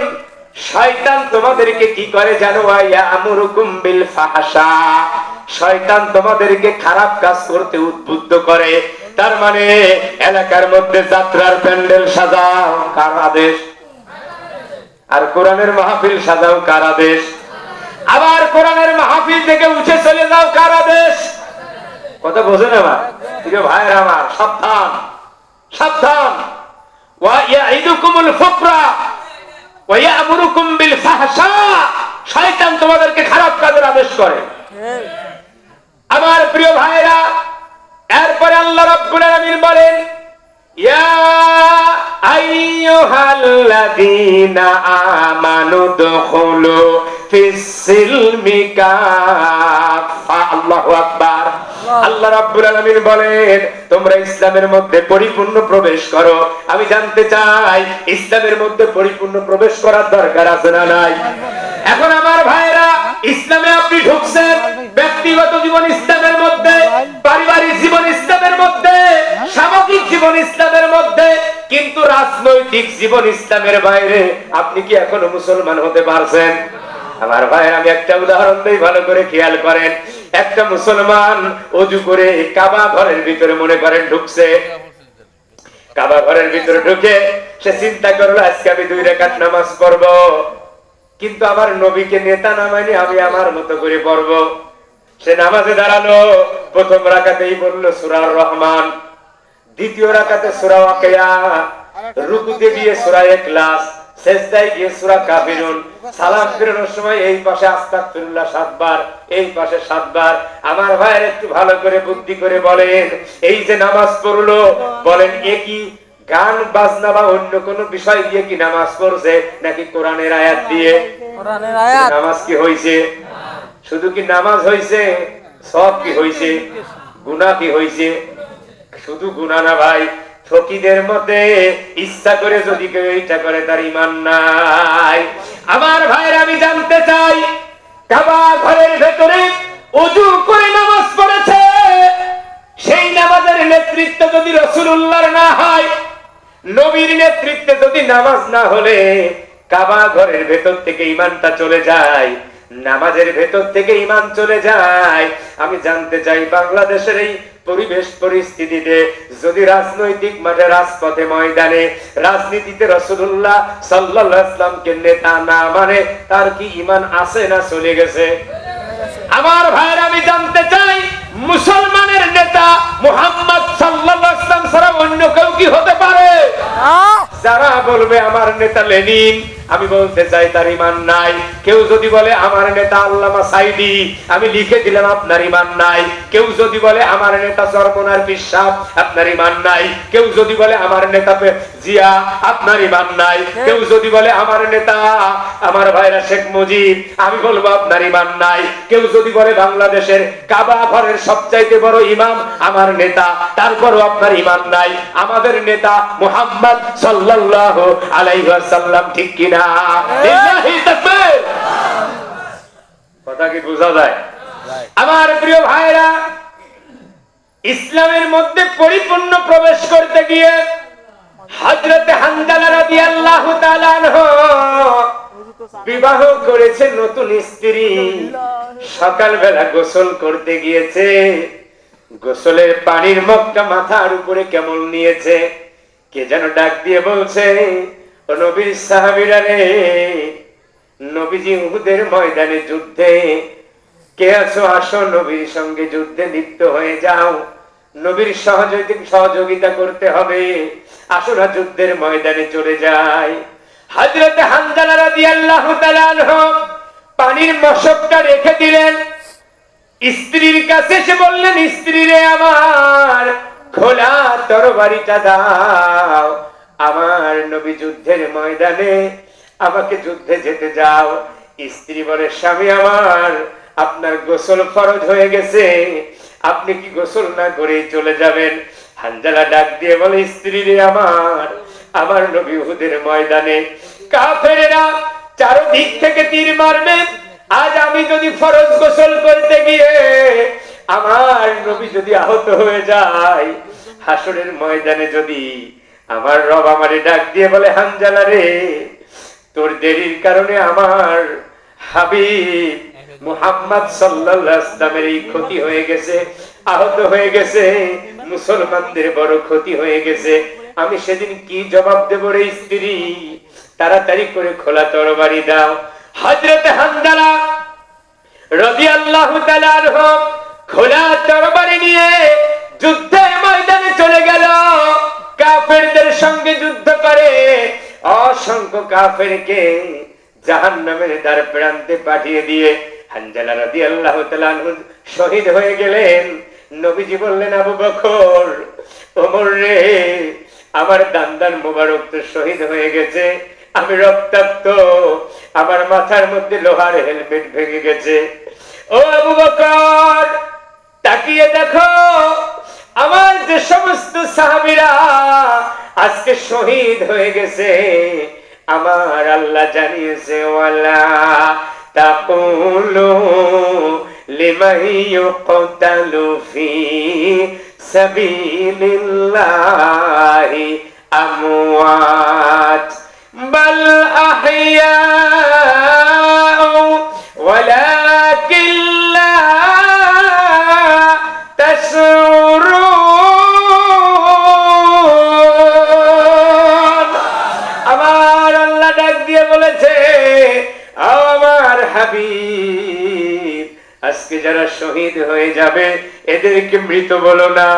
S2: শয়তান তোমাদেরকে কি করে জানো? ইয়ামুরুকুম বিল ফাহশা, শয়তান তোমাদেরকে খারাপ কাজ করতে উদ্বুদ্ধ করে। তার মানে এলাকার মধ্যে যাত্রার প্যান্ডেল সাজাও, কার আদেশ? আর কোরআনের মাহফিল সাজাও, কার আদেশ? আবার কোরআনের মাহফিল থেকে উঠে চলে যাও, কার আদেশ? কথা বোঝেন আমার প্রিয় ভাইরা আমার? সাবধান, সাবধান। ওয়া ইয়াইদুকুমুল ফুকরা ওয়া ইয়া'মুরুকুম বিল ফাহশা, শয়তান তোমাদেরকে খারাপ কাজের আদেশ করে। আমার প্রিয় ভাইরা, এরপরে আল্লাহ রাব্বুল আলামিন বলেন, ইয়া আইয়ুহাল্লাযীনা আমানু দুখুলু ফিস সিলমি কাফা। আল্লাহু আকবার। আল্লাহ রাব্বুল আলামিন বলেন, তোমরা ইসলামের মধ্যে পরিপূর্ণ প্রবেশ করো। আমি জানতে চাই, ইসলামের মধ্যে পরিপূর্ণ প্রবেশ করার দরকার আছে না নাই? এখন আমার ভাইরা, ইসলামে আপনি ঢুকছেন, ব্যক্তিগত জীবন ইসলামের মধ্যে, পারিবারিক জীবন ইসলামের মধ্যে, সামাজিক জীবন ইসলামের মধ্যে, কিন্তু রাজনৈতিক জীবন ইসলামের বাইরে। আপনি কি এখনো মুসলমান হতে পারছেন? আমার ভাই, আমি একটা উদাহরণ দেই, ভালো করে খেয়াল করেন। একটা মুসলমান ওযু করে কাবা ঘরের ভিতরে মনে করেন ঢুকছে। কাবা ঘরের ভিতরে ঢুকে সে চিন্তা করলো, আজকে আমি 2 রাকাত নামাজ পড়বো, কিন্তু আমার নবীকে নেতা না মানে আমি আমার মতো করে পড়বো। সে নামাজে দাঁড়ালো, প্রথম রাকাতেই বলল সূরা রহমান, দ্বিতীয় রাকাতে সূরা ওয়াকিয়া, রুকুতে গিয়ে সূরা ইখলাস, সেজদায় গিয়ে সূরা কাফিরুন, সালাম ফেরানোর সময় এই পাশে আস্তাগফিরুল্লাহ 7 বার, এই পাশে 7 বার। আমার ভাইয়ের একটু ভালো করে বুদ্ধি করে বলেন, এই যে নামাজ পড়লো, বলেন এ কি গান বাজনা বা অন্য কোন বিষয় দিয়ে কি নামাজ পড়ছে, নাকি কোরআনের আয়াত দিয়ে?
S3: কোরআনের আয়াত।
S2: নামাজ কি হইছে? শুধু কি নামাজ হইছে? সব কি হইছে? গুনাহ কি হইছে? শুধু গুনাহ না ভাই, ফকিদের মধ্যে ইচ্ছা করে যদি কেউ এইটা করে, তার ঈমান নাই। আমার ভাইরা, আমি জানতে চাই, কাবা ঘরের ভেতরে ওযু করে নামাজ পড়েছে, সেই নামাজের নেতৃত্ব যদি রাসূলুল্লাহর না হয়, নবীর নেতৃত্বে যদি নামাজ না হলে কাবা ঘরের ভেতর থেকে ঈমানটা চলে যায়, নামাজের ভেতর থেকে ঈমান চলে যায়। আমি জানতে চাই, বাংলাদেশের এই পরিবেশ পরিস্থিতিতে যদি রাজনৈতিক মাঠে, রাজপথে, ময়দানে, রাজনীতিতে রাসূলুল্লাহ সাল্লাল্লাহু আলাইহি ওয়াসাল্লামকে নেতা না মানে তার কি ঈমান আছে না চলে গেছে? আমার ভাইরা, আমি জানতে চাই মুসলমানের নেতা মুহাম্মদ সাল্লাল্লাহু আলাইহি ওয়াসাল্লাম ছাড়া অন্য কেউ কি হতে পারে? যারা বলবে আমার নেতা লেনিন, আমি বলতে চাই তার ঈমান নাই। কেউ যদি বলে আমার নেতা আল্লামা সাইদি, আমি লিখে দিলাম আপনার ঈমান নাই। কেউ যদি বলে আমার নেতা চরমনার পিসাব, আপনার ঈমান নাই। কেউ যদি বলে আমার নেতা জিয়া, আপনার ঈমান নাই। কেউ যদি বলে আমার নেতা আমার ভাইরা শেখ মুজিব, আমি বলবো আপনার ঈমান নাই। কেউ যদি বলে বাংলাদেশের কাবা ঘরের সবচাইতে বড় ইমাম আমার নেতা, তারপরও আপনার ঈমান নাই। আমাদের নেতা মুহাম্মদ সাল্লাল্লাহু আলাইহি ওয়াসাল্লাম, ঠিক কিনা? লিল্লাহি তাকবীর। কথা কি বোঝা যায়? আমার প্রিয় ভাইরা, ইসলামের মধ্যে পরিপূর্ণ প্রবেশ করতে গিয়ে হযরত হানজালা রাদিয়াল্লাহু তাআলা আনহু বিবাহ করেছে নতুন স্ত্রী। সকালবেলা গোসল করতে গিয়েছে, গোসলের পানির মগটা মাথার উপরে কেমন নিয়েছে, কে যেন ডাক দিয়ে বলছে, ও নবীর সাহাবীরা রে, নবীজি উহুদের ময়দানে যুদ্ধে, কে আছো আসো নবীর সঙ্গে যুদ্ধে লিপ্ত হয়ে যাও, নবীর সহযোগিতা করতে হবে, আসো না যুদ্ধের ময়দানে চলে যায়। হযরত হানজালা রাদিয়াল্লাহু তাআলা আনহু পানির মশকটা রেখে দিলেন, স্ত্রীর কাছে এসে বললেন, স্ত্রী রে আমার, খোলা তরবারিটা দাও, আমার নবী যুদ্ধের ময়দানে, আমাকে যুদ্ধে যেতে যাও। স্ত্রী বলে, স্বামী আমার, আপনার গোসল ফরজ হয়ে গেছে, আপনি কি গোসল না করে চলে যাবেন? হানজালা ডাক দিয়ে বলে, স্ত্রী রে আমার, আমার নবী উহুদের ময়দানে কাফেরেরা চারদিক থেকে তীর মারবে, আজ আমি যদি ফরজ গোসল করতে গিয়ে আমার নবী যদি আহত হয়ে যায়, হাসরের ময়দানে যদি আমার রব আমারে ডাক দিয়ে বলে, হানজালা রে, তোর দেরির কারণে আমার হাবিব মুহাম্মদ সাল্লাল্লাহু আলাইহি ওয়াসাল্লামের এই ক্ষতি হয়ে গেছে, আহত হয়ে গেছে, মুসলমানদের বড় ক্ষতি হয়ে গেছে, আমি সেদিন কি জবাব দেব রে স্ত্রী? তাড়াতাড়ি করে খোলা তরবারি দাও। হযরত হানজালা রাদিয়াল্লাহু তাআলা আনহু খোলা তরবারি নিয়ে যুদ্ধের ময়দানে চলে গেল। কাফেরদের সঙ্গে যুদ্ধ করে অসংখ্য কাফেরকে জাহান্নামের দ্বার প্রান্তে পাঠিয়ে দিয়ে হানজালা রাদিয়াল্লাহু তাআলা আনহু শহীদ হয়ে গেলেন। নবীজি বললেন, আবু বকর, ওমর রে, আমার দান্দান মোবারক তো শহীদ হয়ে গেছে, আমি রক্তাক্ত, আমার মাথার মধ্যে লোহার হেলমেট ভেঙে গেছে। ও আবু বকর, তাকিয়ে দেখো, আমার যে সমস্ত সাহাবীরা আজকে শহীদ হয়ে গেছে, আমার আল্লাহ জানিয়েছে, ওয়ালা তাকুলু লিমান ইউকতালু ফি সাবিলিল্লাহি আমওয়াত বাল আহইয়াউ ওয়ালাকিন লা তাশউরুন। আমার আল্লাহ ডাক দিয়ে বলেছে, আমার হাবিব, আজকে যারা শহীদ হয়ে যাবে এদেরকে মৃত বলো না,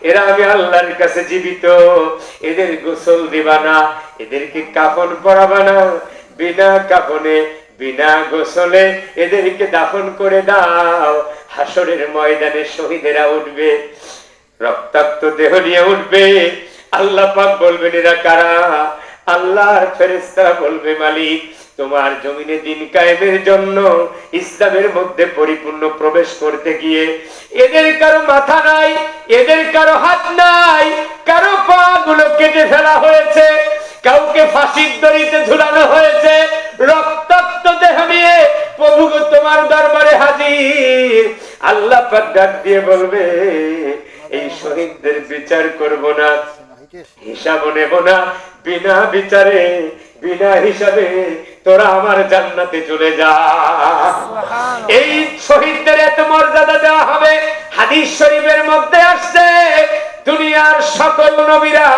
S2: এরা আমি আল্লাহর কাছে জীবিত, এদের গোসল দিবা না, এদেরকে কাফন পরাবা না, বিনা কাফনে বিনা গোসলে এদেরকে দাফন করে দাও। হাসরের ময়দানে শহীদেরা উঠবে, রক্তাক্ত দেহ নিয়ে উঠবে, আল্লাহ পাক বলবেন, এরা কারা? আল্লাহর ফেরেশতারা বলবে, মালিক, তোমার জমিনে দিন কায়েমের জন্য ইসলামের মধ্যে পরিপূর্ণ প্রবেশ করতে গিয়ে এদের কারো মাথা নাই, এদের কারো হাত নাই, কারো পা গুলো কেটে ফেলা হয়েছে, কাউকে ফাঁসির দড়িতে ঝুলানো হয়েছে, রক্তাক্ত দেহ নিয়ে প্রভু তোমার দরবারে হাজির। আল্লাহ পাক ডাক দিয়ে বলবে, এই শহীদদের বিচার করব না, হিসাব নেব না, বিনা বিচারে বিনা হিসাবে তোরা আমার জান্নাতে চলে যা। এই শহীদদের এত মর্যাদা দেওয়া হবে, হাদিস শরীফের মধ্যে আসছে দুনিয়ার সকল নবীরা,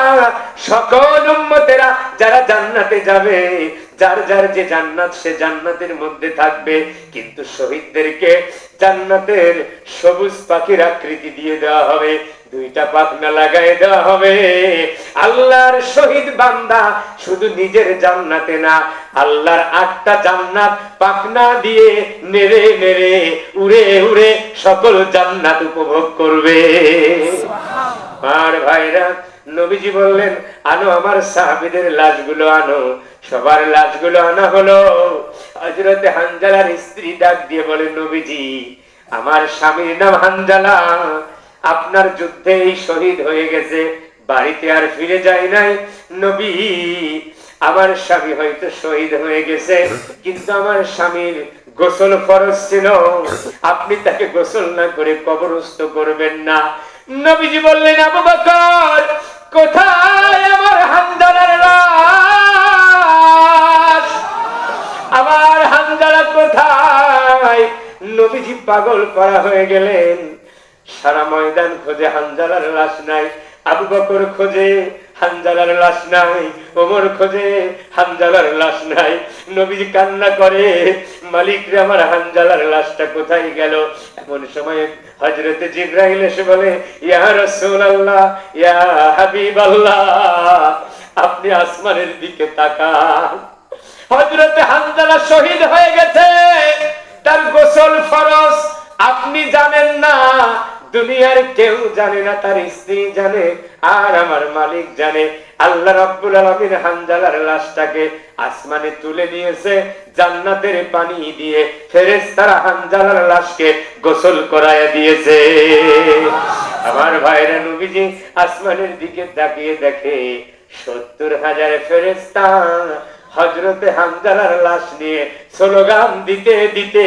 S2: সকল উম্মতেরা যারা জান্নাতে যাবে, যার যার যে জান্নাত সে জান্নাতের মধ্যে থাকবে, কিন্তু শহীদদেরকে জান্নাতের সবুজ পাখির আকৃতি দিয়ে দেওয়া হবে, দুইটা পাখনা লাগাই দেওয়া হবে। আল্লাহর শহীদ বান্দা শুধু নিজের জান্নাতে না, আল্লাহর 8টা জান্নাত পাখনা দিয়ে নেড়ে নেড়ে উড়ে উড়ে সকল জান্নাত উপভোগ করবে। আর ভাইরা, নবীজি বললেন, আনো আমার সাহাবীদের লাশগুলো আনো। সবার লাশগুলো আনা হলো। হযরতে হানজালার স্ত্রী ডাক দিয়ে বলে, নবীজি, আমার স্বামীর নাম হানজালা, আপনার যুদ্ধেই শহীদ হয়ে গেছে, বাড়িতে আর ফিরে যায় নাই। নবী, আমার স্বামী হয়তো শহীদ হয়ে গেছে, কিন্তু আমার স্বামীর গোসল ফরজ ছিল, আপনি তাকে গোসল না করে কবরস্থ করবেন না। নবীজি বললেন, আবু বকর, কোথায় আমার হানজালার লাশ? আমার হানজালা কোথায়? নবীজি পাগল পারা হয়ে গেলেন। সারা ময়দান খোঁজে, হানজালার লাশ নাই। আবু বকর খোঁজে, হানজালার লাশ নাই। ওমর খোঁজে, হানজালার লাশ নাই। নবীজি কান্না করে, মালিক রে, আমার হানজালার লাশটা কোথায় গেল? এমন সময় হযরতে জিবরাইল এসে বলে, ইয়া রাসূলুল্লাহ, ইয়া হাবিবাল্লাহ, আপনি আসমানের দিকে তাকান। হযরতে হানজালা শহীদ হয়ে গেছে, তার গোসল ফরজ। আপনি জানেন না, দুনিয়ার কেউ জানে না, তার স্ত্রী জানে, আর আমার মালিক জানে। আল্লাহ রাব্বুল আলামিন হানজালার লাশটাকে আসমানে তুলে নিয়েছে, জান্নাতের পানি দিয়ে ফেরেশতারা হানজালার লাশকে গোসল করায়া দিয়েছে। আমার ভাইরা, নবীজি আসমানের দিকে তাকিয়ে দেখে 70,000 ফেরেশতা হযরতে হানজালার লাশ নিয়ে স্লোগান দিতে দিতে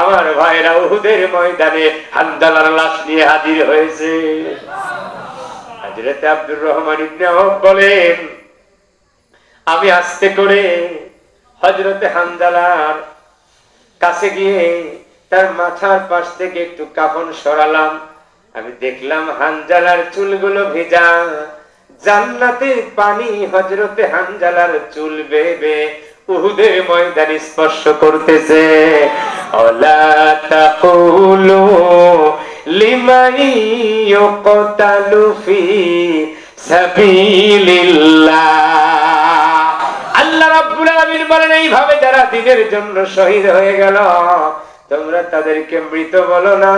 S2: আমার ভাইরা উহুদের ময়দানে হানজালার লাশ নিয়ে হাজির হয়েছে। হযরতে আব্দুর রহমান ইবনে আওফ বলেন, আমি আস্তে করে হযরতে হানজালার কাছে গিয়ে তার মাথার পাশ থেকে একটু কাফন সরালাম। আমি দেখলাম হানজালার চুলগুলো ভেজা, জান্নাতের পানি হযরতে হানজালার চুল বেবে উহুদের ময়দানে স্পর্শ করতেছে। আলা তাকুলু লিমান ইউকতালু ফি সাবিলিল্লাহ। আল্লাহ রাব্বুল আলামিন বলেন, এইভাবে যারা দ্বীনের জন্য শহীদ হয়ে গেল, তোমরা তাদেরকে মৃত বলো না,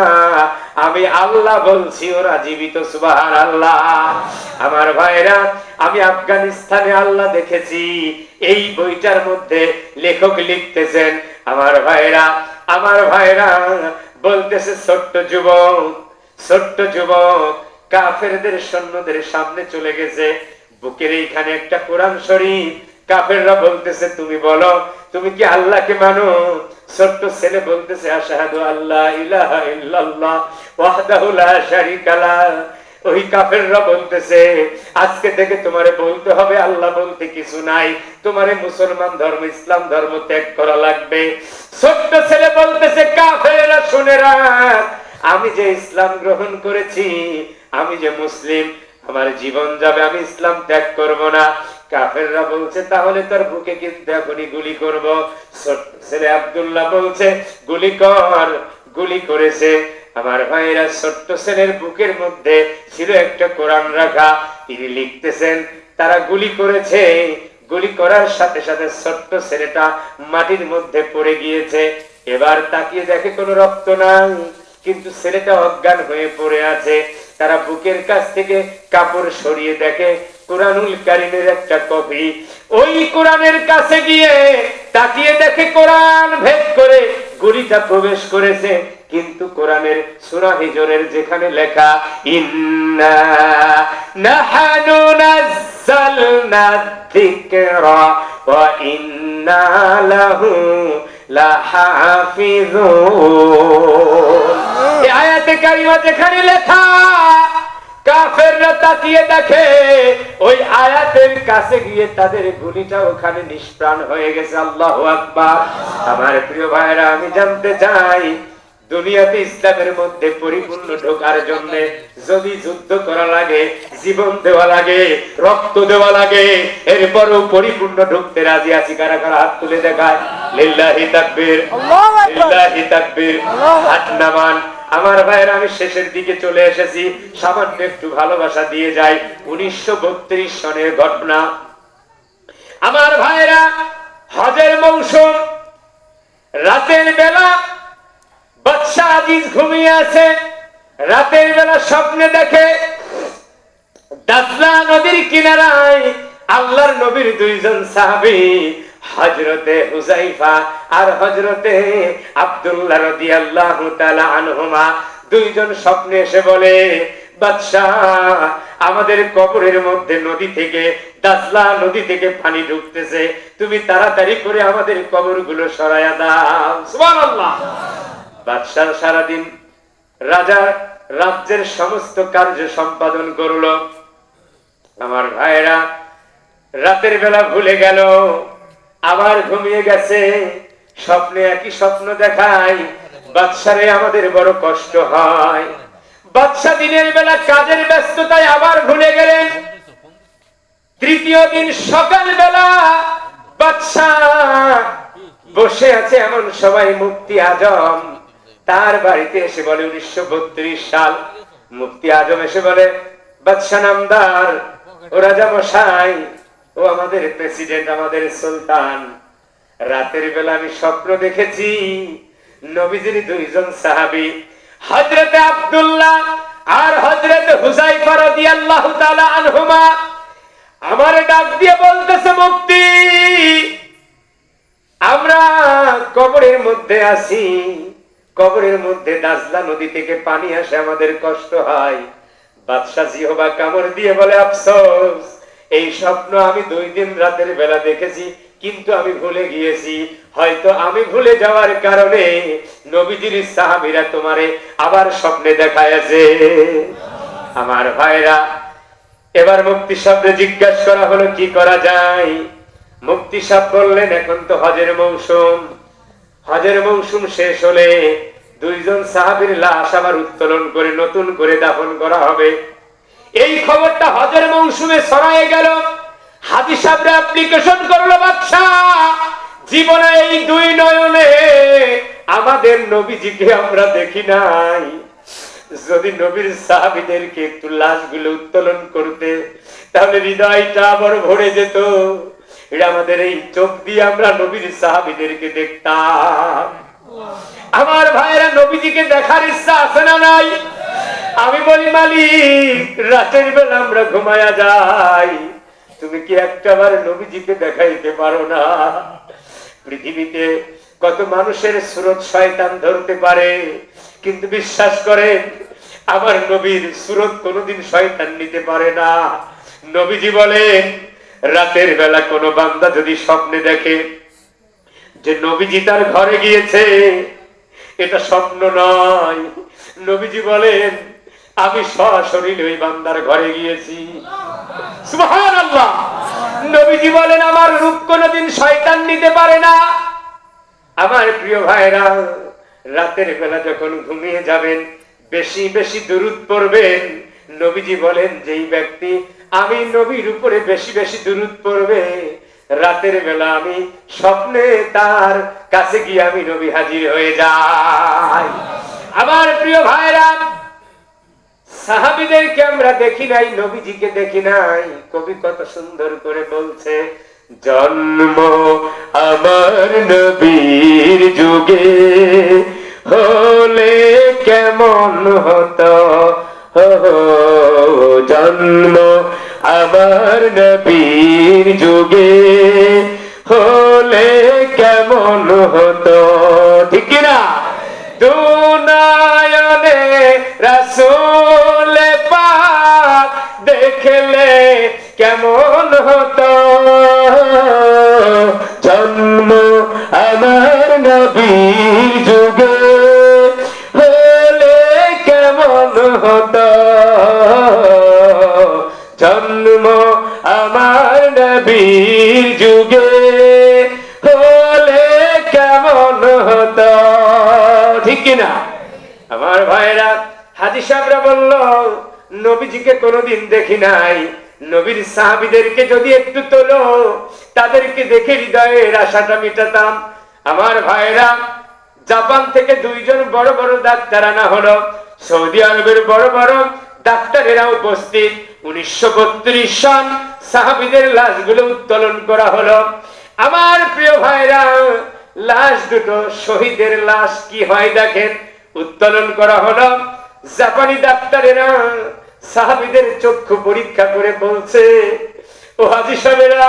S2: আমি আল্লাহ বলছি ওরা জীবিত। সুবহানাল্লাহ। আমার ভাইরা, আমি আফগানিস্তানে আল্লাহ দেখেছি। এই বইটার মধ্যে লেখক লিখতেছেন, আমার ভাইরা বলতেছে, ছোট্ট যুবক কাফেরদের সৈন্যদের সামনে চলে গেছে, বুকের এইখানে একটা কোরআন শরীফ। কাফেররা বলতেছে, তুমি বলো, তুমি কি আল্লাহকে মানো? ছোট্ট ছেলে বলতেছে, আশহাদু আল্লা ইলাহা ইল্লাল্লাহ ওয়াহদাহু লা শারীকা লাহ। ওই কাফেররা বলতেছে, আজকে থেকে তোমারে বলতে হবে আল্লাহ বলতে কিছু নাই, তোমারে মুসলমান ধর্ম, ইসলাম ধর্ম ত্যাগ করা লাগবে। ছোট্ট ছেলে বলতেছে, কাফেররা শুনে রাখ, আমি যে ইসলাম গ্রহণ করেছি, আমি যে মুসলিম, আমার জীবন যাবে, আমি ইসলাম ত্যাগ করব না। কাফেররা বলছে, তাহলে তোর বুকে কিন্তু এখনই গুলি করব। ছোট্ট ছেলে আব্দুল্লাহ বলছে, গুলি কর। গুলি করেছে। আমার ভাইরা, ছোট্ট ছেলের বুকের মধ্যে ছিল একটা কোরআন রাখা। তিনি লিখতেছেন, তারা গুলি করেছে, গুলি করার সাথে সাথে ছোট্ট ছেলেটা মাটির মধ্যে পড়ে গিয়েছে। এবার তাকিয়ে দেখে কোনো রক্ত নাই, কিন্তু ছেলেটা অজ্ঞান হয়ে পড়ে আছে। তারা বুকের কাছ থেকে কাপড় সরিয়ে দেখে কোরআনুল কারীমের একটা কপি। ওই কোরআনের কাছে গিয়ে তাকিয়ে দেখে কোরআন ভেদ করে গুলিটা প্রবেশ করেছে, কিন্তু কোরআনের সূরা হিজরের যেখানে লেখা, ইন্না নাহনু নাযালনা যিকরা ওয়া ইন্না লাহু লাহাফিজুন, এই আয়াতে কারিমা যেখানে লেখা, কাফেররা তাকিয়ে দেখে ওই আয়াতের কাছে গিয়ে তাদের গুলিটা ওখানে নিষ্প্রাণ হয়ে গেছে। আল্লাহু আকবার। আমার প্রিয় ভাইরা, আমি জানতে চাই, দুনিয়াতে ইসলামের মধ্যে পরিপূর্ণ ঢোকার জন্য যদি যুদ্ধ করা লাগে, জীবন দেওয়া লাগে, রক্ত দেওয়া লাগে, এরপরও পরিপূর্ণ ঢুকতে রাজি আছি কারা কারা হাত তুলে দেখায়। লিল্লাহি তাকবীর,
S3: আল্লাহু আকবার।
S2: লিল্লাহি তাকবীর। হাত নামান। আমার ভাইয়ের, আমি শেষের দিকে চলে এসেছি, সামান্য একটু ভালোবাসা দিয়ে যাই। 1932 সনের ঘটনা। আমার ভাইরা, হজের মৌসুম, রাতের বেলা বাদশাহ আজিজ ঘুমিয়ে আছে। রাতের বেলা স্বপ্নে দেখে দাজলা নদীর কিনারায় আল্লাহর নবীর দুইজন সাহাবী, হযরতে হুযায়ফা আর হযরতে আব্দুল্লাহ রাদিয়াল্লাহু তাআলা আনহুমা, দুইজন স্বপ্নে এসে বলে, বাদশাহ, আমাদের কবরের মধ্যে নদী থেকে, দাজলা নদী থেকে পানি ঢুকতেছে, তুমি তাড়াতাড়ি করে আমাদের কবরগুলো সরাইয়া দাও। সুবহানাল্লাহ। বাদশাহ সারাদিন রাজার রাজ্যের সমস্ত কার্য সম্পাদন করলো। আমার ভাইরা, রাতের বেলা ভুলে গেল, আবার ঘুমিয়ে গেছে। স্বপ্নে একই স্বপ্ন দেখায়। বাদশারে আমাদের বড় কষ্ট হয়। বাদশা দিনের বেলা কাজের ব্যস্ততায় আবার ভুলে গেলেন। তৃতীয় দিন সকাল বেলা বাদশা বসে আছে, এমন সবাই মুফতি আজম তার বাড়িতে এসে বলে, 1932 সাল, মুফতি আজম এসে বলে, বাদশা নামদার, ও রাজা মশাই, ও আমাদের প্রেসিডেন্ট, আমাদের সুলতান, রাতের বেলা আমি স্বপ্ন দেখেছি নবীজির দুইজন সাহাবী, হযরতে আব্দুল্লাহ আর হযরতে হুযায়ফা রাদিয়াল্লাহু তাআলা আনহুমা আমারে ডাক দিয়ে বলতেছে, মুফতি, আমরা কবরের মধ্যে আছি, কবরের মধ্যে দাজলা নদী থেকে পানি আসে, আমাদের কষ্ট হয়। বাদশা জিহবা কামড় দিয়ে বলে, আফসোস, এই স্বপ্ন আমি 2 দিন রাতের বেলা দেখেছি, কিন্তু আমি ভুলে গিয়েছি। হয়তো আমি ভুলে যাওয়ার কারণে নবীজির সাহাবীরা তোমারে আবার স্বপ্নে দেখায়ছে। আমার ভাইরা, এবার মুফতি সাহেবকে জিজ্ঞাসা করা হলো, কি করা যায়? মুফতি সাহেব বললেন, এখন তো হজের মৌসুম, হজের মৌসুম শেষ হলে দুইজন সাহাবীর লাশ আবার উত্তোলন করে নতুন করে দাফন করা হবে। এই খবরটা হজের মৌসুমে ছড়ায় গেল। হাজী সাহেবরা অ্যাপ্লিকেশন করলো, বাদশাহ, জীবনে এই 2 নয়নে আমাদের নবীজিকে আমরা দেখি নাই, যদি নবীর সাহাবীদেরকে একটু লাশগুলো উত্তোলন করতে, তাহলে হৃদয়টা আবার ভরে যেত। এটা আমাদের এই চোখ দিয়ে আমরা নবীর সাহাবীদেরকে দেখতাম। আমার ভাইরা, নবীজিকে দেখার ইচ্ছা আছে না নাই? আমি বলি, মালিক, রাতের বেলা আমরা ঘুমায়া যাই, তুমি কি একটাবার নবীজিকে দেখাইতে পারো না? পৃথিবীতে কত মানুষের সুরত শয়তান ধরতে পারে, কিন্তু বিশ্বাস করেন, আমার নবীর সুরত কোনোদিন শয়তান নিতে পারে না। নবীজি বলেন, রাতের বেলা কোনো বান্দা যদি স্বপ্নে দেখে যে নবীজি তার ঘরে গিয়েছে, এটা স্বপ্ন নয়। নবীজি বলেন, আমি সশরীরে ওই বান্দার ঘরে গিয়েছি। সুবহানাল্লাহ। নবীজি বলেন, আমার রূপ কোনোদিন শয়তান নিতে পারে না। আমার প্রিয় ভাইরা, রাতের বেলা যখন ঘুমিয়ে যাবেন, বেশি বেশি দুরূদ পড়বেন। নবীজি বলেন, যেই ব্যক্তি আমি নবীর উপরে বেশি বেশি দুরূদ পড়বে, রাতের বেলা আমি স্বপ্নে তার কাছে গিয়ে আমি নবী হাজির হয়ে যাই। আমার প্রিয় ভাইরা, সাহাবীদেরকে আমরা দেখি নাই, নবীজিকে দেখি নাই। কবি কত সুন্দর করে বলছে, জন্ম আমার নবীর যুগে হলে কেমন হতো, জন্ম আমার নবীর যুগে হলে কেমন হতো, ঠিক না? দুনায়নে রাসূল পাক দেখলে কেমন হতো, জন্ম আমার নবীর যুগে হলে কেমন হতো, জন্ম আমার নবীর যুগে হলে কেমন হতো, ঠিক কিনা? আমার ভাইরা, হাজী সাহেবরা বলল, নবীজিকে কোনোদিন দেখি নাই, নবীর সাহাবীদেরকে যদি একটু তোলো, তাদেরকে দেখে হৃদয়ের আশাটা মিটাতাম। আমার ভাইরা, জাপান থেকে দুইজন বড় বড় ডাক্তার আনা হলো, সৌদি আরবের বড় বড় ডাক্তারেরা উপস্থিত। 1932 সন সাহাবীদের লাশগুলো উত্তোলন করা হলো। আমার প্রিয় ভাইরা, লাশ দুটো শহীদের লাশ কি হয় দেখেন, উত্তোলন করা হলো। জাপানি ডাক্তারেরা সাহাবীদের চক্ষু পরীক্ষা করে বলছে, ও হাজী সাহেবেরা,